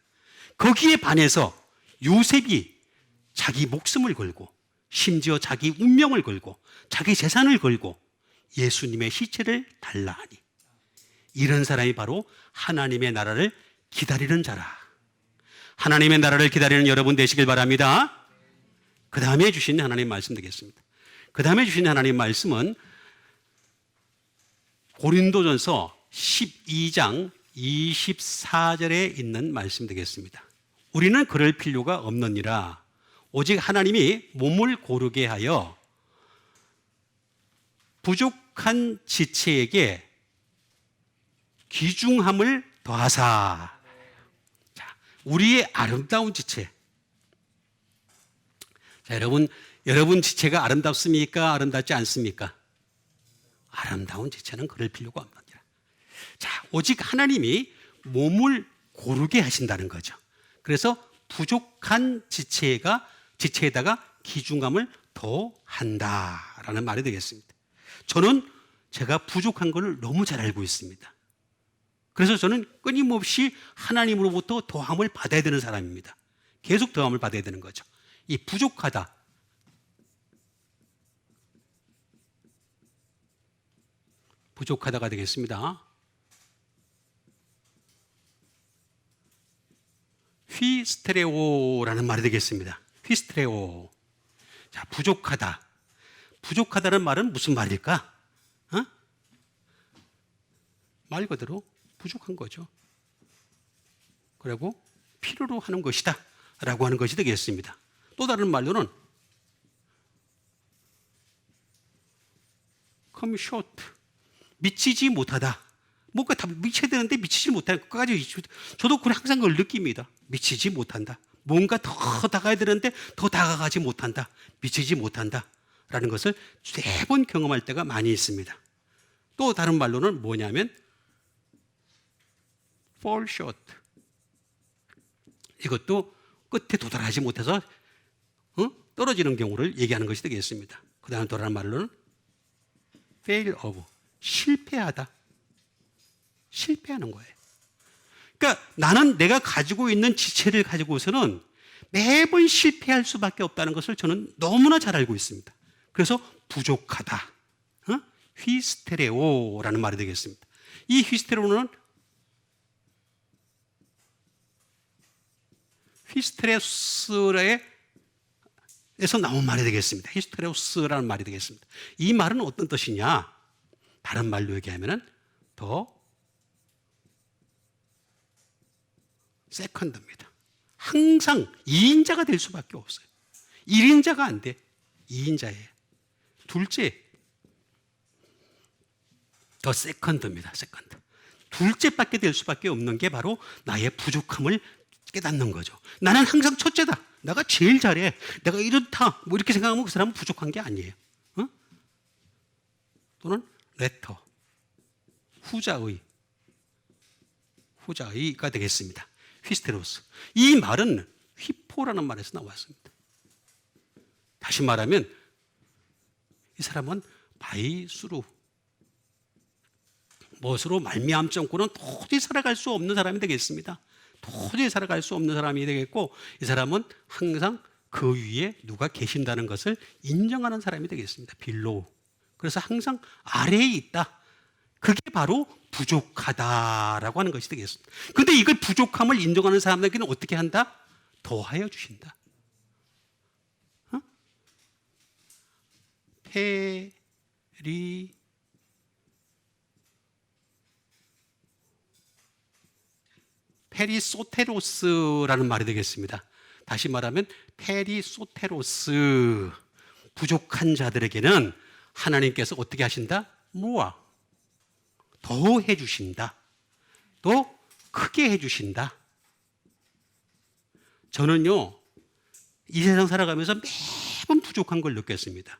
거기에 반해서 요셉이 자기 목숨을 걸고, 심지어 자기 운명을 걸고, 자기 재산을 걸고 예수님의 시체를 달라 하니, 이런 사람이 바로 하나님의 나라를 기다리는 자라. 하나님의 나라를 기다리는 여러분 되시길 바랍니다. 그 다음에 주신 하나님 말씀 되겠습니다. 그 다음에 주신 하나님 말씀은 고린도전서 12장 24절에 있는 말씀 되겠습니다. 우리는 그럴 필요가 없느니라. 오직 하나님이 몸을 고르게 하여 부족한 지체에게 귀중함을 더하사. 자, 우리의 아름다운 지체. 자, 여러분 지체가 아름답습니까? 아름답지 않습니까? 아름다운 지체는 그럴 필요가 없느니라. 자, 오직 하나님이 몸을 고르게 하신다는 거죠. 그래서 부족한 지체에다가 귀중함을 더한다라는 말이 되겠습니다. 저는 제가 부족한 것을 너무 잘 알고 있습니다. 그래서 저는 끊임없이 하나님으로부터 더함을 받아야 되는 사람입니다. 계속 더함을 받아야 되는 거죠. 이 부족하다, 부족하다가 되겠습니다. 휘스테레오라는 말이 되겠습니다. 휘스테레오. 자, 부족하다. 부족하다는 말은 무슨 말일까? 말 그대로 부족한 거죠. 그리고 필요로 하는 것이다 라고 하는 것이 되겠습니다. 또 다른 말로는 come short, 미치지 못하다. 뭔가 다 미쳐야 되는데 미치지 못하는 것까지. 저도 항상 그걸 느낍니다. 미치지 못한다. 뭔가 더 다가야 되는데 더 다가가지 못한다. 미치지 못한다 라는 것을 3번 경험할 때가 많이 있습니다. 또 다른 말로는 뭐냐면 fall short. 이것도 끝에 도달하지 못해서 떨어지는 경우를 얘기하는 것이 되겠습니다. 그 다음 또 다른 말로는 fail of, 실패하다. 실패하는 거예요. 그러니까 나는 내가 가지고 있는 지체를 가지고서는 매번 실패할 수밖에 없다는 것을 저는 너무나 잘 알고 있습니다. 그래서 부족하다. 휘스테레오라는 말이 되겠습니다. 이 휘스테레오는 히스테레우스에서 나온 말이 되겠습니다. 히스테레우스라는 말이 되겠습니다. 이 말은 어떤 뜻이냐? 다른 말로 얘기하면 더 세컨드입니다. 항상 2인자가 될 수밖에 없어요. 1인자가 안 돼. 2인자예요. 둘째, 더 세컨드입니다. 세컨드. 둘째밖에 될 수밖에 없는 게 바로 나의 부족함을 깨닫는 거죠. 나는 항상 첫째다. 내가 제일 잘해. 내가 이렇다. 뭐 이렇게 생각하면 그 사람은 부족한 게 아니에요. 또는 레터, 후자의가 되겠습니다. 휘스테로스. 이 말은 휘포라는 말에서 나왔습니다. 다시 말하면 이 사람은 바이수루, 무엇으로 말미암지 않고는 도저히 살아갈 수 없는 사람이 되겠습니다. 도저히 살아갈 수 없는 사람이 되겠고, 이 사람은 항상 그 위에 누가 계신다는 것을 인정하는 사람이 되겠습니다. 빌로우. 그래서 항상 아래에 있다. 그게 바로 부족하다라고 하는 것이 되겠습니다. 그런데 이걸 부족함을 인정하는 사람에게는 어떻게 한다? 더하여 주신다. 페리소테로스라는 말이 되겠습니다. 다시 말하면 페리소테로스, 부족한 자들에게는 하나님께서 어떻게 하신다? 뭐야? 더 해주신다. 또 크게 해주신다. 저는요, 이 세상 살아가면서 매번 부족한 걸 느꼈습니다.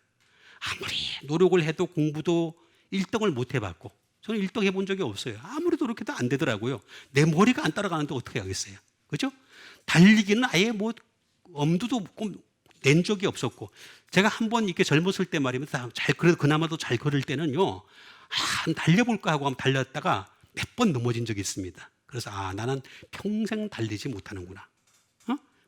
아무리 노력을 해도 공부도 1등을 못 해봤고, 저는 1등 해본 적이 없어요. 아무리 노력해도 안 되더라고요. 내 머리가 안 따라가는데 어떻게 하겠어요? 그죠? 달리기는 아예 뭐 엄두도 없고 낸 적이 없었고, 제가 한번 이렇게 젊었을 때 말입니다. 그래도 그나마도 잘 걸을 때는요, 달려볼까 하고 한번 달렸다가 몇 번 넘어진 적이 있습니다. 그래서 나는 평생 달리지 못하는구나.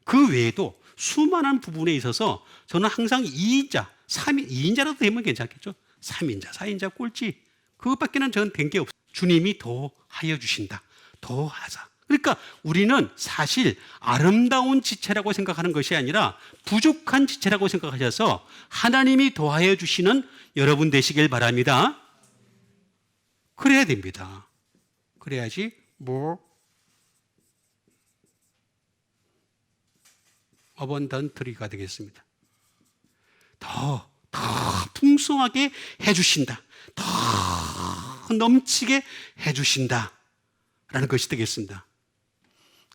그 외에도 수많은 부분에 있어서 저는 항상 2인자, 2인자라도 되면 괜찮겠죠? 3인자, 4인자 꼴찌, 그것밖에는 저는 된 게 없어요. 주님이 더 하여 주신다. 더 하자. 그러니까 우리는 사실 아름다운 지체라고 생각하는 것이 아니라 부족한 지체라고 생각하셔서 하나님이 더하여 주시는 여러분 되시길 바랍니다. 그래야 됩니다. 그래야지 어번던트리가 되겠습니다. 더 풍성하게 해주신다. 더 넘치게 해주신다. 라는 것이 되겠습니다.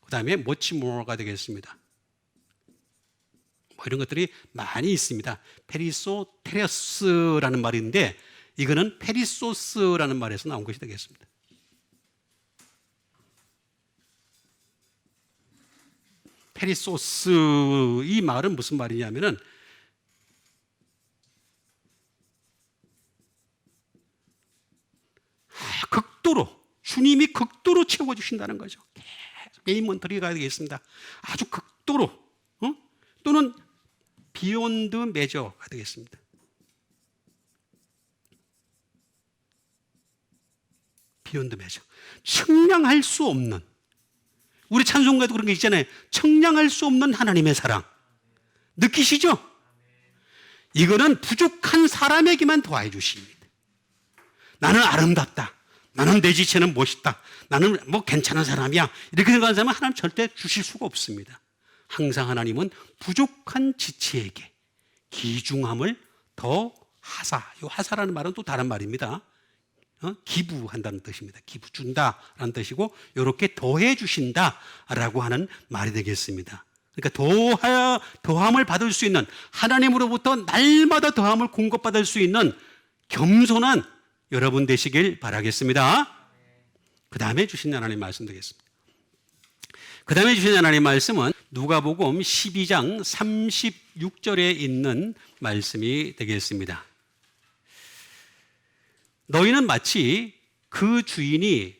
그 다음에 much more가 되겠습니다. 이런 것들이 많이 있습니다. 페리소테레스라는 말인데 이거는 페리소스라는 말에서 나온 것이 되겠습니다. 페리소스, 이 말은 무슨 말이냐면은 극도로, 주님이 극도로 채워주신다는 거죠. 메인먼터리가 되겠습니다. 아주 극도로, 또는 비욘드 메저가 되겠습니다. 비욘드 메저. 측량할 수 없는, 우리 찬송가도 그런 게 있잖아요. 측량할 수 없는 하나님의 사랑. 느끼시죠? 이거는 부족한 사람에게만 더해 주십니다. 나는 아름답다. 나는 내 지체는 멋있다. 나는 뭐 괜찮은 사람이야. 이렇게 생각하는 사람은 하나님 절대 주실 수가 없습니다. 항상 하나님은 부족한 지체에게 기중함을 더 하사. 이 하사라는 말은 또 다른 말입니다. 기부한다는 뜻입니다. 기부 준다라는 뜻이고, 이렇게 더해 주신다라고 하는 말이 되겠습니다. 그러니까 더함을 받을 수 있는, 하나님으로부터 날마다 더함을 공급받을 수 있는 겸손한 여러분 되시길 바라겠습니다. 그 다음에 주신 하나님 말씀 되겠습니다. 그 다음에 주신 하나님 말씀은 누가복음 12장 36절에 있는 말씀이 되겠습니다. 너희는 마치 그 주인이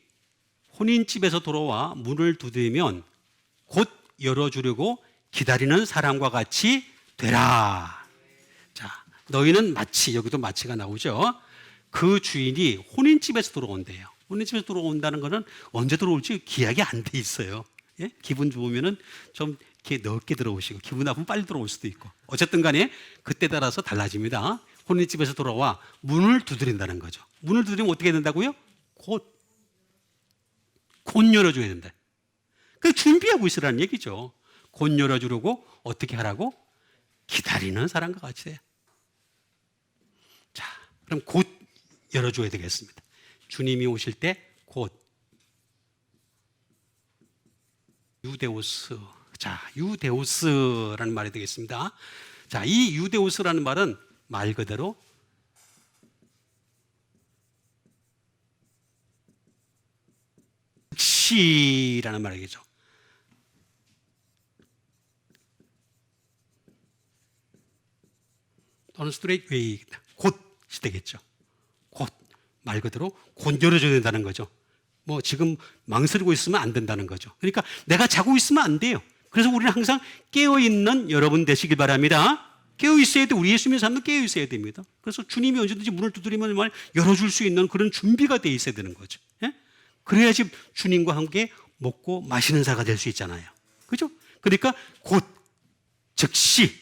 혼인집에서 돌아와 문을 두드리면 곧 열어주려고 기다리는 사람과 같이 되라. 자, 너희는 마치, 여기도 마치가 나오죠. 그 주인이 혼인집에서 들어온대요. 혼인집에서 들어온다는 것은 언제 들어올지 기약이 안 돼 있어요. 예? 기분 좋으면은 좀 이렇게 넓게 들어오시고, 기분 나쁘면 빨리 들어올 수도 있고. 어쨌든 간에 그때 따라서 달라집니다. 혼인집에서 돌아와 문을 두드린다는 거죠. 문을 두드리면 어떻게 된다고요? 곧 열어줘야 된다. 그 준비하고 있으라는 얘기죠. 곧 열어주려고 어떻게 하라고? 기다리는 사람과 같이 해. 자, 그럼 곧 열어줘야 되겠습니다. 주님이 오실 때 곧. 유데오스. 자, 유데오스라는 말이 되겠습니다. 자, 이 유데오스라는 말은 말 그대로 즉시라는 말이겠죠. 또는 스트레이트 웨이, 곧이 되겠죠. 곧, 말 그대로 곧 열어줘야 된다는 거죠. 뭐 지금 망설이고 있으면 안 된다는 거죠. 그러니까 내가 자고 있으면 안 돼요. 그래서 우리는 항상 깨어있는 여러분 되시길 바랍니다. 깨어 있어야 돼. 우리 예수 믿는 사람도 깨어 있어야 됩니다. 그래서 주님이 언제든지 문을 두드리면 말 열어줄 수 있는 그런 준비가 돼 있어야 되는 거죠. 예? 그래야지 주님과 함께 먹고 마시는 자가 될 수 있잖아요. 그죠? 그러니까 곧 즉시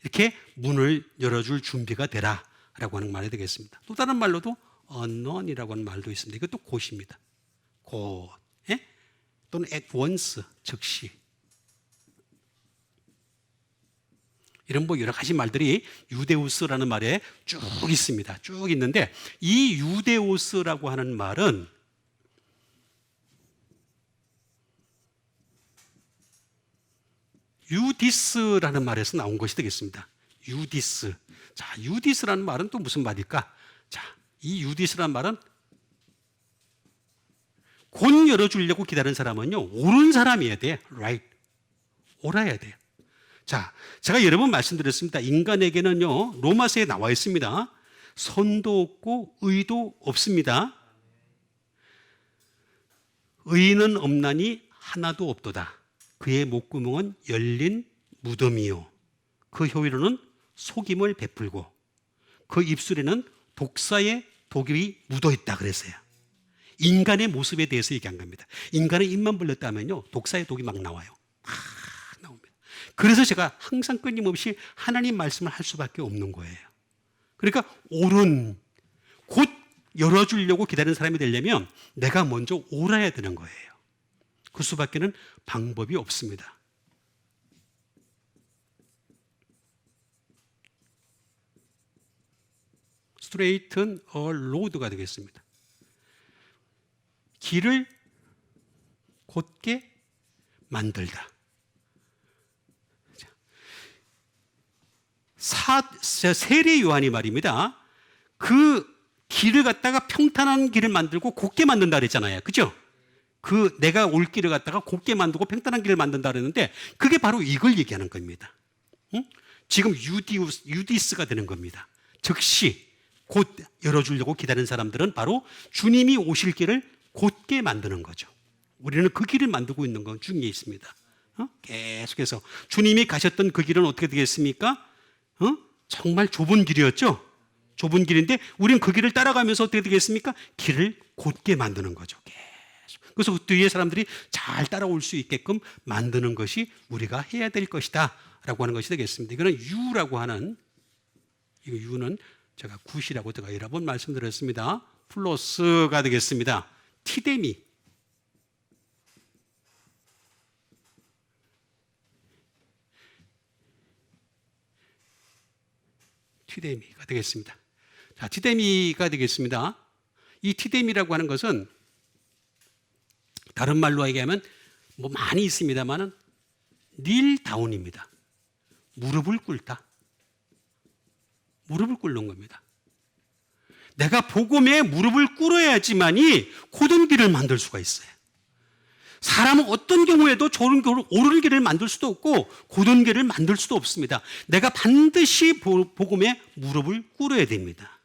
이렇게 문을 열어줄 준비가 되라라고 하는 말이 되겠습니다. 또 다른 말로도 unknown이라고 하는 말도 있습니다. 이것도 곧입니다. 곧, 예? 또는 at once, 즉시. 이런 뭐 여러 가지 말들이 유데우스라는 말에 쭉 있습니다. 쭉 있는데 이 유데우스라고 하는 말은 유디스라는 말에서 나온 것이 되겠습니다. 유디스. 자, 유디스라는 말은 또 무슨 말일까? 자, 이 유디스라는 말은 곧 열어주려고 기다리는 사람은요, 옳은 사람이어야 돼. right. 옳아야 돼요. 자, 제가 여러 번 말씀드렸습니다. 인간에게는요, 로마서에 나와 있습니다. 선도 없고 의도 없습니다. 의는 없나니 하나도 없도다. 그의 목구멍은 열린 무덤이요. 그 혀로는 속임을 베풀고 그 입술에는 독사의 독이 묻어 있다 그랬어요. 인간의 모습에 대해서 얘기한 겁니다. 인간은 입만 벌렸다면요, 독사의 독이 막 나와요. 막 나옵니다. 그래서 제가 항상 끊임없이 하나님 말씀을 할 수밖에 없는 거예요. 그러니까 옳은, 곧 열어주려고 기다리는 사람이 되려면 내가 먼저 옳아야 되는 거예요. 그 수밖에는 방법이 없습니다. straighten a road가 되겠습니다. 길을 곧게 만들다. 세례 요한이 말입니다. 그 길을 갖다가 평탄한 길을 만들고 곧게 만든다 그랬잖아요. 그죠? 그 내가 올 길을 갖다가 곧게 만들고 평탄한 길을 만든다 그랬는데 그게 바로 이걸 얘기하는 겁니다. 응? 지금 유디스가 되는 겁니다. 즉시 곧 열어주려고 기다리는 사람들은 바로 주님이 오실 길을 곧게 만드는 거죠. 우리는 그 길을 만들고 있는 건 중에 있습니다. 계속해서 주님이 가셨던 그 길은 어떻게 되겠습니까? 정말 좁은 길이었죠. 좁은 길인데 우리는 그 길을 따라가면서 어떻게 되겠습니까? 길을 곧게 만드는 거죠. 계속. 그래서 그 뒤에 사람들이 잘 따라올 수 있게끔 만드는 것이 우리가 해야 될 것이다 라고 하는 것이 되겠습니다. 이거는 유라고 하는, 이 유는 제가 굿이라고 제가 여러 번 말씀드렸습니다. 플러스가 되겠습니다. 티데미. 티데미가 되겠습니다. 자, 티데미가 되겠습니다. 이 티데미라고 하는 것은 다른 말로 얘기하면 뭐 많이 있습니다만은 닐다운입니다. 무릎을 꿇다. 무릎을 꿇는 겁니다. 내가 복음에 무릎을 꿇어야지만이 고든 길을 만들 수가 있어요. 사람은 어떤 경우에도 옳은 길을 만들 수도 없고 고든 길을 만들 수도 없습니다. 내가 반드시 복음에 무릎을 꿇어야 됩니다.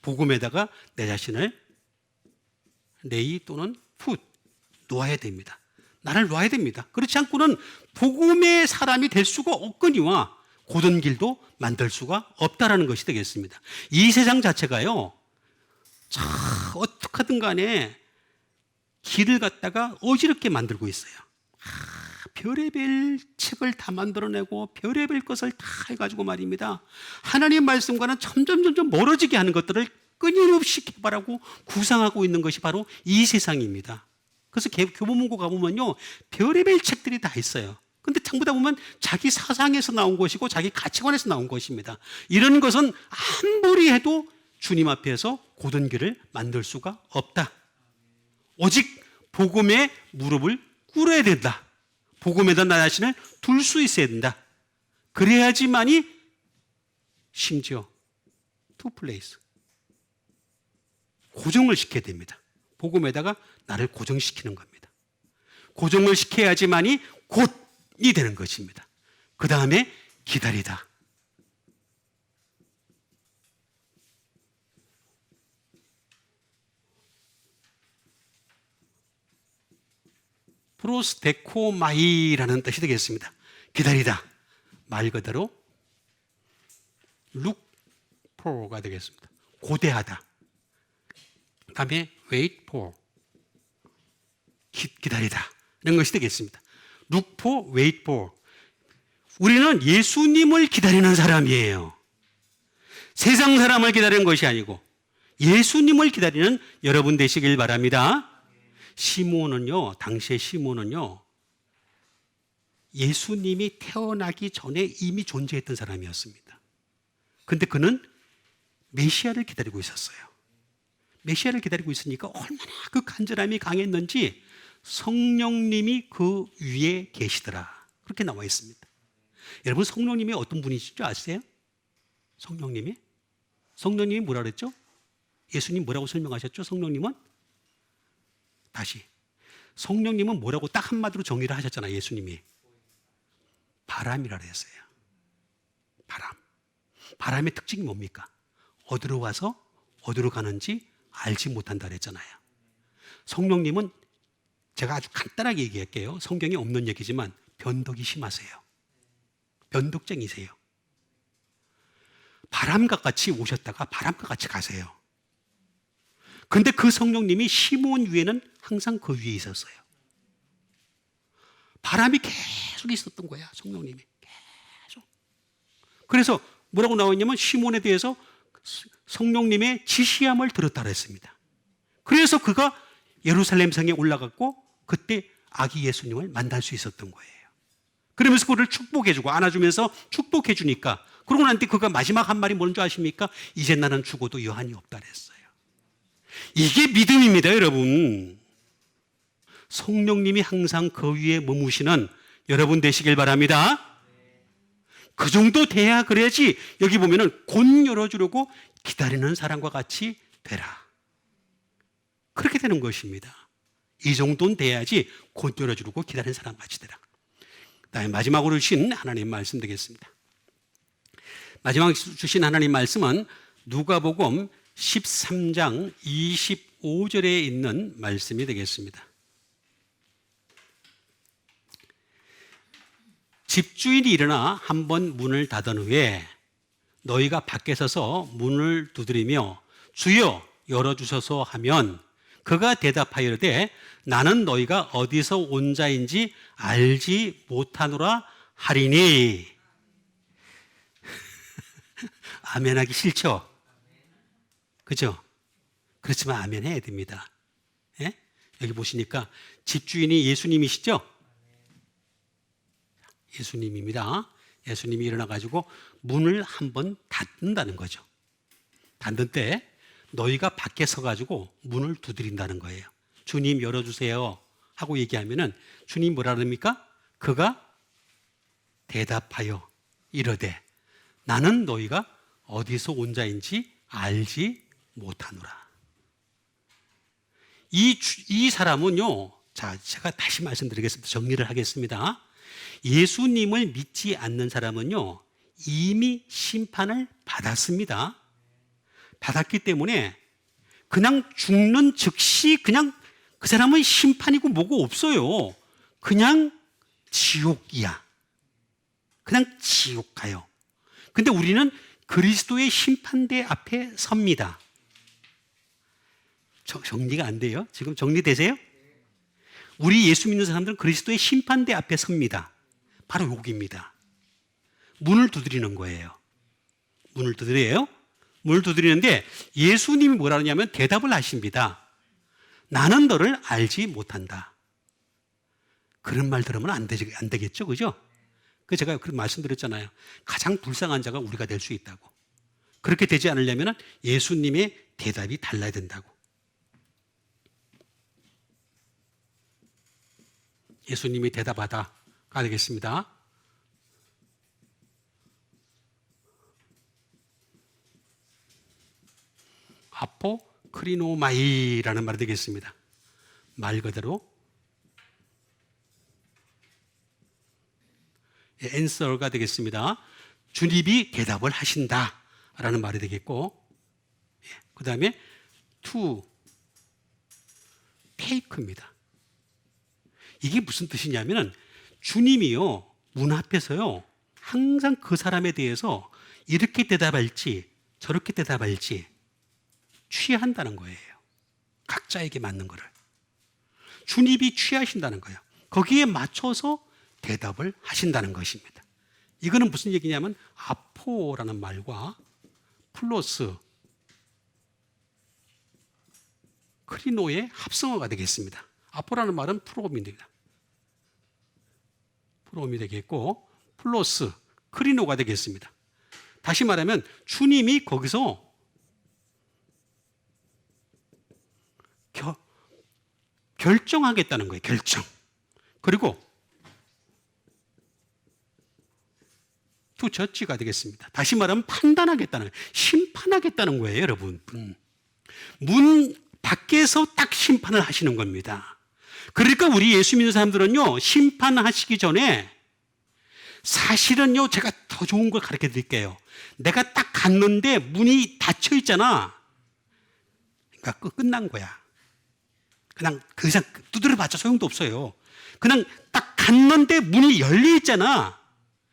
복음에다가 내 자신을 레이 또는 풋 놓아야 됩니다. 나를 놓아야 됩니다. 그렇지 않고는 복음의 사람이 될 수가 없거니와 고든 길도 만들 수가 없다라는 것이 되겠습니다. 이 세상 자체가요, 자, 어떻게든 간에 길을 갖다가 어지럽게 만들고 있어요. 별의별 책을 다 만들어내고 별의별 것을 다 해가지고 말입니다. 하나님 말씀과는 점점 멀어지게 하는 것들을 끊임없이 개발하고 구상하고 있는 것이 바로 이 세상입니다. 그래서 교보문고 가보면요, 별의별 책들이 다 있어요. 근데 전부 다 보면 자기 사상에서 나온 것이고 자기 가치관에서 나온 것입니다. 이런 것은 아무리 해도 주님 앞에서 고든 길을 만들 수가 없다. 오직 복음에 무릎을 꿇어야 된다. 복음에다 나 자신을 둘 수 있어야 된다. 그래야지만이 심지어 투 플레이스 고정을 시켜야 됩니다. 복음에다가 나를 고정시키는 겁니다. 고정을 시켜야지만이 곧이 되는 것입니다. 그 다음에 기다리다. 프로스테코마이라는 뜻이 되겠습니다. 기다리다. 말 그대로 look for가 되겠습니다. 고대하다. 그 다음에 wait for, 기다리다 이런 것이 되겠습니다. look for, wait for. 우리는 예수님을 기다리는 사람이에요. 세상 사람을 기다리는 것이 아니고 예수님을 기다리는 여러분 되시길 바랍니다. 시몬은요, 당시의 시몬은요, 예수님이 태어나기 전에 이미 존재했던 사람이었습니다. 근데 그는 메시아를 기다리고 있었어요. 메시아를 기다리고 있으니까 얼마나 그 간절함이 강했는지 성령님이 그 위에 계시더라. 그렇게 나와 있습니다. 여러분, 성령님이 어떤 분이시죠? 아세요? 성령님이 뭐라 그랬죠? 예수님 뭐라고 설명하셨죠? 성령님은? 다시. 성령님은 뭐라고 딱 한마디로 정의를 하셨잖아요. 예수님이. 바람이라 그랬어요. 바람의 특징이 뭡니까? 어디로 와서 어디로 가는지 알지 못한다 그랬잖아요. 성령님은 제가 아주 간단하게 얘기할게요. 성경에 없는 얘기지만 변덕이 심하세요. 변덕쟁이세요. 바람과 같이 오셨다가 바람과 같이 가세요. 그런데 그 성령님이 시몬 위에는 항상 그 위에 있었어요. 바람이 계속 있었던 거야, 성령님이. 계속. 그래서 뭐라고 나와 있냐면 시몬에 대해서 성령님의 지시함을 들었다 그랬습니다. 그래서 그가 예루살렘 성에 올라갔고 그때 아기 예수님을 만날 수 있었던 거예요. 그러면서 그를 축복해주고 안아주면서 축복해주니까, 그러고 난 뒤 그가 마지막 한 말이 뭔지 아십니까? 이제 나는 죽어도 여한이 없다 그랬어요. 이게 믿음입니다, 여러분. 성령님이 항상 그 위에 머무시는 여러분 되시길 바랍니다. 그 정도 돼야, 그래야지 여기 보면은 곧 열어주려고 기다리는 사람과 같이 되라. 그렇게 되는 것입니다. 이 정도는 돼야지 곧 열어주려고 기다리는 사람 같이 되라. 그다음에 마지막으로 주신 하나님 말씀 되겠습니다. 마지막 주신 하나님 말씀은 누가복음 13장 25절에 있는 말씀이 되겠습니다. 집주인이 일어나 한 번 문을 닫은 후에 너희가 밖에 서서 문을 두드리며 주여 열어주소서 하면 그가 대답하여 이르되 나는 너희가 어디서 온 자인지 알지 못하노라 하리니. 아멘하기 싫죠? 그죠? 그렇지만 아멘 해야 됩니다. 예? 여기 보시니까 집주인이 예수님이시죠? 예수님입니다. 예수님이 일어나가지고 문을 한번 닫는다는 거죠. 닫는 때 너희가 밖에 서가지고 문을 두드린다는 거예요. 주님 열어주세요 하고 얘기하면은 주님 뭐라 그럽니까? 그가 대답하여 이르되 나는 너희가 어디서 온 자인지 알지 못하노라. 이 사람은요, 자, 제가 다시 말씀드리겠습니다. 정리를 하겠습니다. 예수님을 믿지 않는 사람은요, 이미 심판을 받았습니다. 받았기 때문에 그냥 죽는 즉시 그냥 그 사람은 심판이고 뭐고 없어요. 그냥 지옥이야. 그냥 지옥 가요. 근데 우리는 그리스도의 심판대 앞에 섭니다. 정리가 안 돼요? 지금 정리되세요? 우리 예수 믿는 사람들은 그리스도의 심판대 앞에 섭니다. 바로 여기입니다. 문을 두드리는 거예요. 문을 두드려요. 문을 두드리는데 예수님이 뭐라 하냐면 대답을 하십니다. 나는 너를 알지 못한다. 그런 말 들으면 안 되겠죠, 그죠? 그 제가 그런 말씀드렸잖아요. 가장 불쌍한 자가 우리가 될 수 있다고. 그렇게 되지 않으려면 예수님의 대답이 달라야 된다고. 예수님이 대답하다 가겠습니다. 아포크리노마이라는 말이 되겠습니다. 말 그대로 answer가 되겠습니다. 주님이 대답을 하신다라는 말이 되겠고, 그 다음에 to take입니다. 이게 무슨 뜻이냐면은 주님이요 문 앞에서요 항상 그 사람에 대해서 이렇게 대답할지 저렇게 대답할지 취한다는 거예요. 각자에게 맞는 거를. 주님이 취하신다는 거예요. 거기에 맞춰서 대답을 하신다는 것입니다. 이거는 무슨 얘기냐면 아포라는 말과 플러스 크리노의 합성어가 되겠습니다. 아포라는 말은 프로음입니다. 프로음이 되겠고 플러스 크리노가 되겠습니다. 다시 말하면 주님이 거기서 결정하겠다는 거예요. 결정. 그리고 투 저지가 되겠습니다. 다시 말하면 판단하겠다는 거예요. 심판하겠다는 거예요, 여러분. 문 밖에서 딱 심판을 하시는 겁니다. 그러니까 우리 예수 믿는 사람들은요, 심판하시기 전에 사실은요, 제가 더 좋은 걸 가르쳐 드릴게요. 내가 딱 갔는데 문이 닫혀 있잖아. 그러니까 끝난 거야. 그냥 그 이상 두드려봤자 소용도 없어요. 그냥 딱 갔는데 문이 열려 있잖아.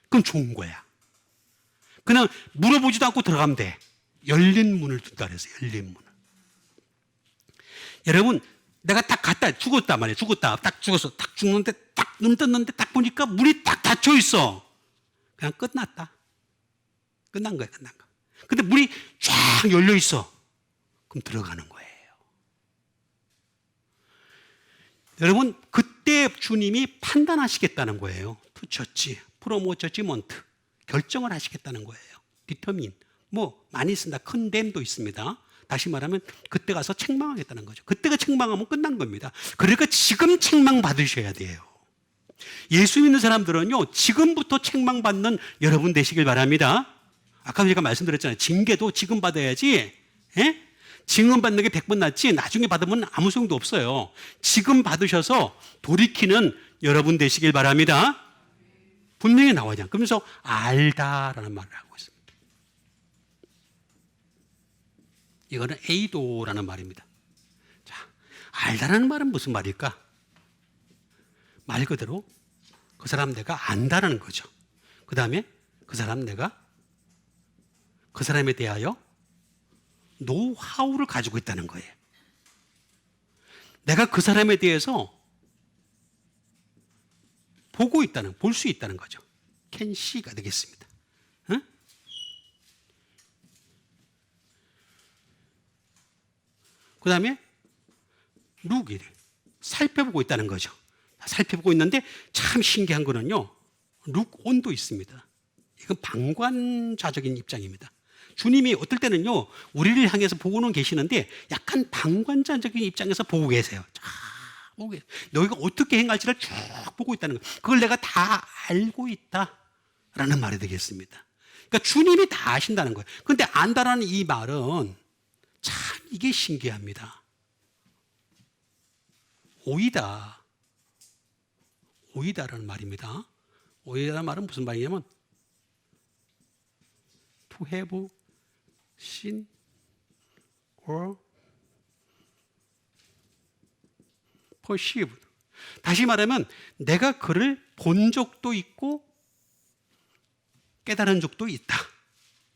그럼 좋은 거야. 그냥 물어보지도 않고 들어가면 돼. 열린 문을 둔다 그래서 열린 문을. 여러분, 내가 딱 갔다 죽었단 말이에요. 죽었다. 딱 죽었어. 딱 죽는데 딱 눈 떴는데 딱 보니까 문이 딱 닫혀 있어. 그냥 끝났다. 끝난 거야, 끝난 거. 근데 문이 쫙 열려 있어. 그럼 들어가는 거예요. 여러분, 그때 주님이 판단하시겠다는 거예요. 투처치, 프로모처지먼트. 결정을 하시겠다는 거예요. 디터민. 뭐 많이 쓴다. 컨뎀도 있습니다. 다시 말하면 그때 가서 책망하겠다는 거죠. 그때가 책망하면 끝난 겁니다. 그러니까 지금 책망 받으셔야 돼요. 예수 믿는 사람들은요, 지금부터 책망받는 여러분 되시길 바랍니다. 아까 제가 말씀드렸잖아요. 징계도 지금 받아야지. 예? 지금 받는 게 100번 낫지 나중에 받으면 아무 소용도 없어요. 지금 돌이키는 여러분 되시길 바랍니다. 분명히 나와요. 그러면서 알다라는 말을 하고 있습니다. 이거는 에이도라는 말입니다. 자, 알다라는 말은 무슨 말일까? 말 그대로 그 사람 내가 안다라는 거죠. 그 다음에 그 사람 내가 그 사람에 대하여 노하우를 가지고 있다는 거예요. 내가 그 사람에 대해서 볼 수 있다는 거죠. can see가 되겠습니다. 응? 그 다음에 look이 살펴보고 있다는 거죠. 살펴보고 있는데 참 신기한 거는요, look on도 있습니다. 이건 방관자적인 입장입니다. 주님이 어떨 때는요, 우리를 향해서 보고는 계시는데 약간 방관자적인 입장에서 보고 계세요. 쫙 보고 계세요. 너희가 어떻게 행할지를 쭉 보고 있다는 거예요. 그걸 내가 다 알고 있다라는 말이 되겠습니다. 그러니까 주님이 다 아신다는 거예요. 그런데 안다라는 이 말은 참 이게 신기합니다. 오이다라는 말입니다. 오이다라는 말은 무슨 말이냐면 to have seen or perceived. 다시 말하면 내가 그를 본 적도 있고 깨달은 적도 있다.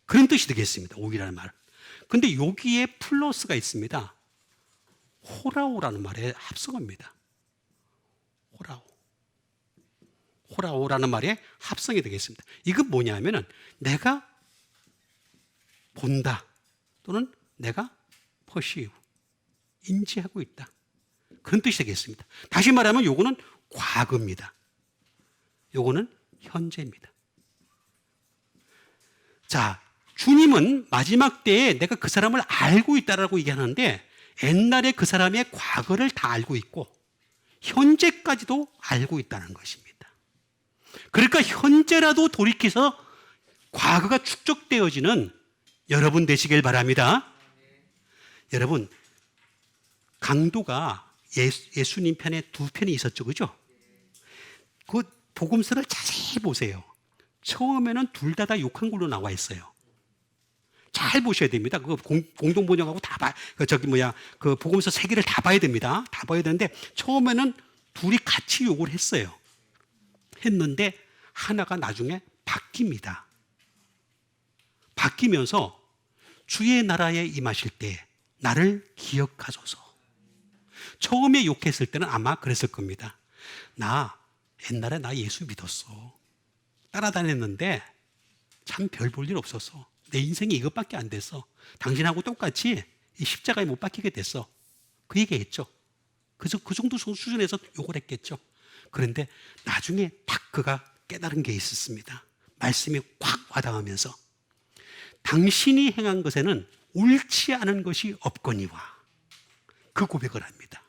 그런 뜻이 되겠습니다. 오이라는 말은. 근데 여기에 플러스가 있습니다. 호라오라는 말의 합성어입니다. 호라오라는 말의 합성이 되겠습니다. 이건 뭐냐면은 내가 본다 또는 내가 perceive 인지하고 있다. 그런 뜻이 되겠습니다. 다시 말하면 요거는 과거입니다. 요거는 현재입니다. 자, 주님은 마지막 때에 내가 그 사람을 알고 있다라고 얘기하는데 옛날에 그 사람의 과거를 다 알고 있고 현재까지도 알고 있다는 것입니다. 그러니까 현재라도 돌이켜서 과거가 축적되어지는 여러분 되시길 바랍니다. 여러분, 강도가 예수님 편에 두 편이 있었죠, 그죠? 그 복음서를 자세히 보세요. 처음에는 둘 다 욕한 걸로 나와 있어요. 잘 보셔야 됩니다. 그 공동 번역하고 다 봐. 그 복음서 세 개를 다 봐야 됩니다. 다 봐야 되는데 처음에는 둘이 같이 욕을 했는데 하나가 나중에 바뀝니다. 바뀌면서 주의 나라에 임하실 때 나를 기억하소서. 처음에 욕했을 때는 아마 그랬을 겁니다. 옛날에 나 예수 믿었어. 따라다녔는데 참 별 볼 일 없었어. 내 인생이 이것밖에 안 됐어. 당신하고 똑같이 이 십자가에 못 박히게 됐어. 그 얘기했죠. 그 정도 수준에서 욕을 했겠죠. 그런데 나중에 딱 그가 깨달은 게 있었습니다. 말씀이 확 와닿으면서 당신이 행한 것에는 옳지 않은 것이 없거니와, 그 고백을 합니다.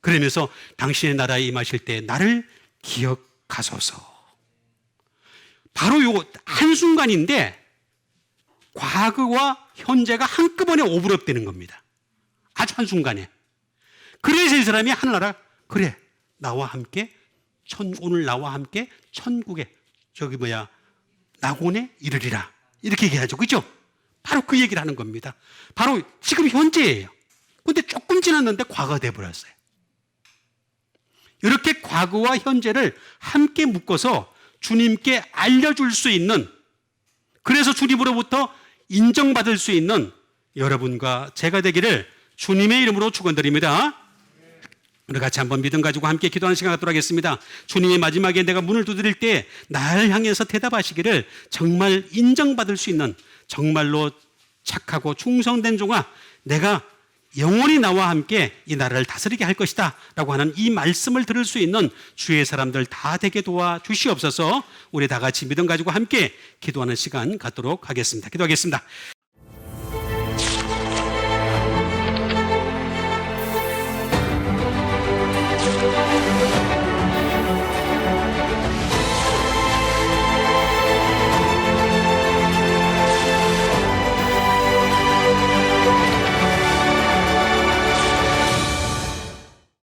그러면서 당신의 나라에 임하실 때 나를 기억하소서. 바로 요 한순간인데 과거와 현재가 한꺼번에 오버랩되는 겁니다. 아주 한순간에. 그래서 이 사람이 하늘나라, 그래, 오늘 나와 함께 천국에 낙원에 이르리라, 이렇게 얘기하죠. 그죠? 바로 그 얘기를 하는 겁니다. 바로 지금 현재예요. 근데 조금 지났는데 과거가 돼버렸어요. 이렇게 과거와 현재를 함께 묶어서 주님께 알려줄 수 있는, 그래서 주님으로부터 인정받을 수 있는 여러분과 제가 되기를 주님의 이름으로 축원드립니다. 우리 같이 한번 믿음 가지고 함께 기도하는 시간 갖도록 하겠습니다. 주님의 마지막에 내가 문을 두드릴 때 나를 향해서 대답하시기를 정말 인정받을 수 있는, 정말로 착하고 충성된 종아, 내가 영원히 나와 함께 이 나라를 다스리게 할 것이다 라고 하는 이 말씀을 들을 수 있는 주의 사람들 다 되게 도와주시옵소서. 우리 다 같이 믿음 가지고 함께 기도하는 시간 갖도록 하겠습니다. 기도하겠습니다.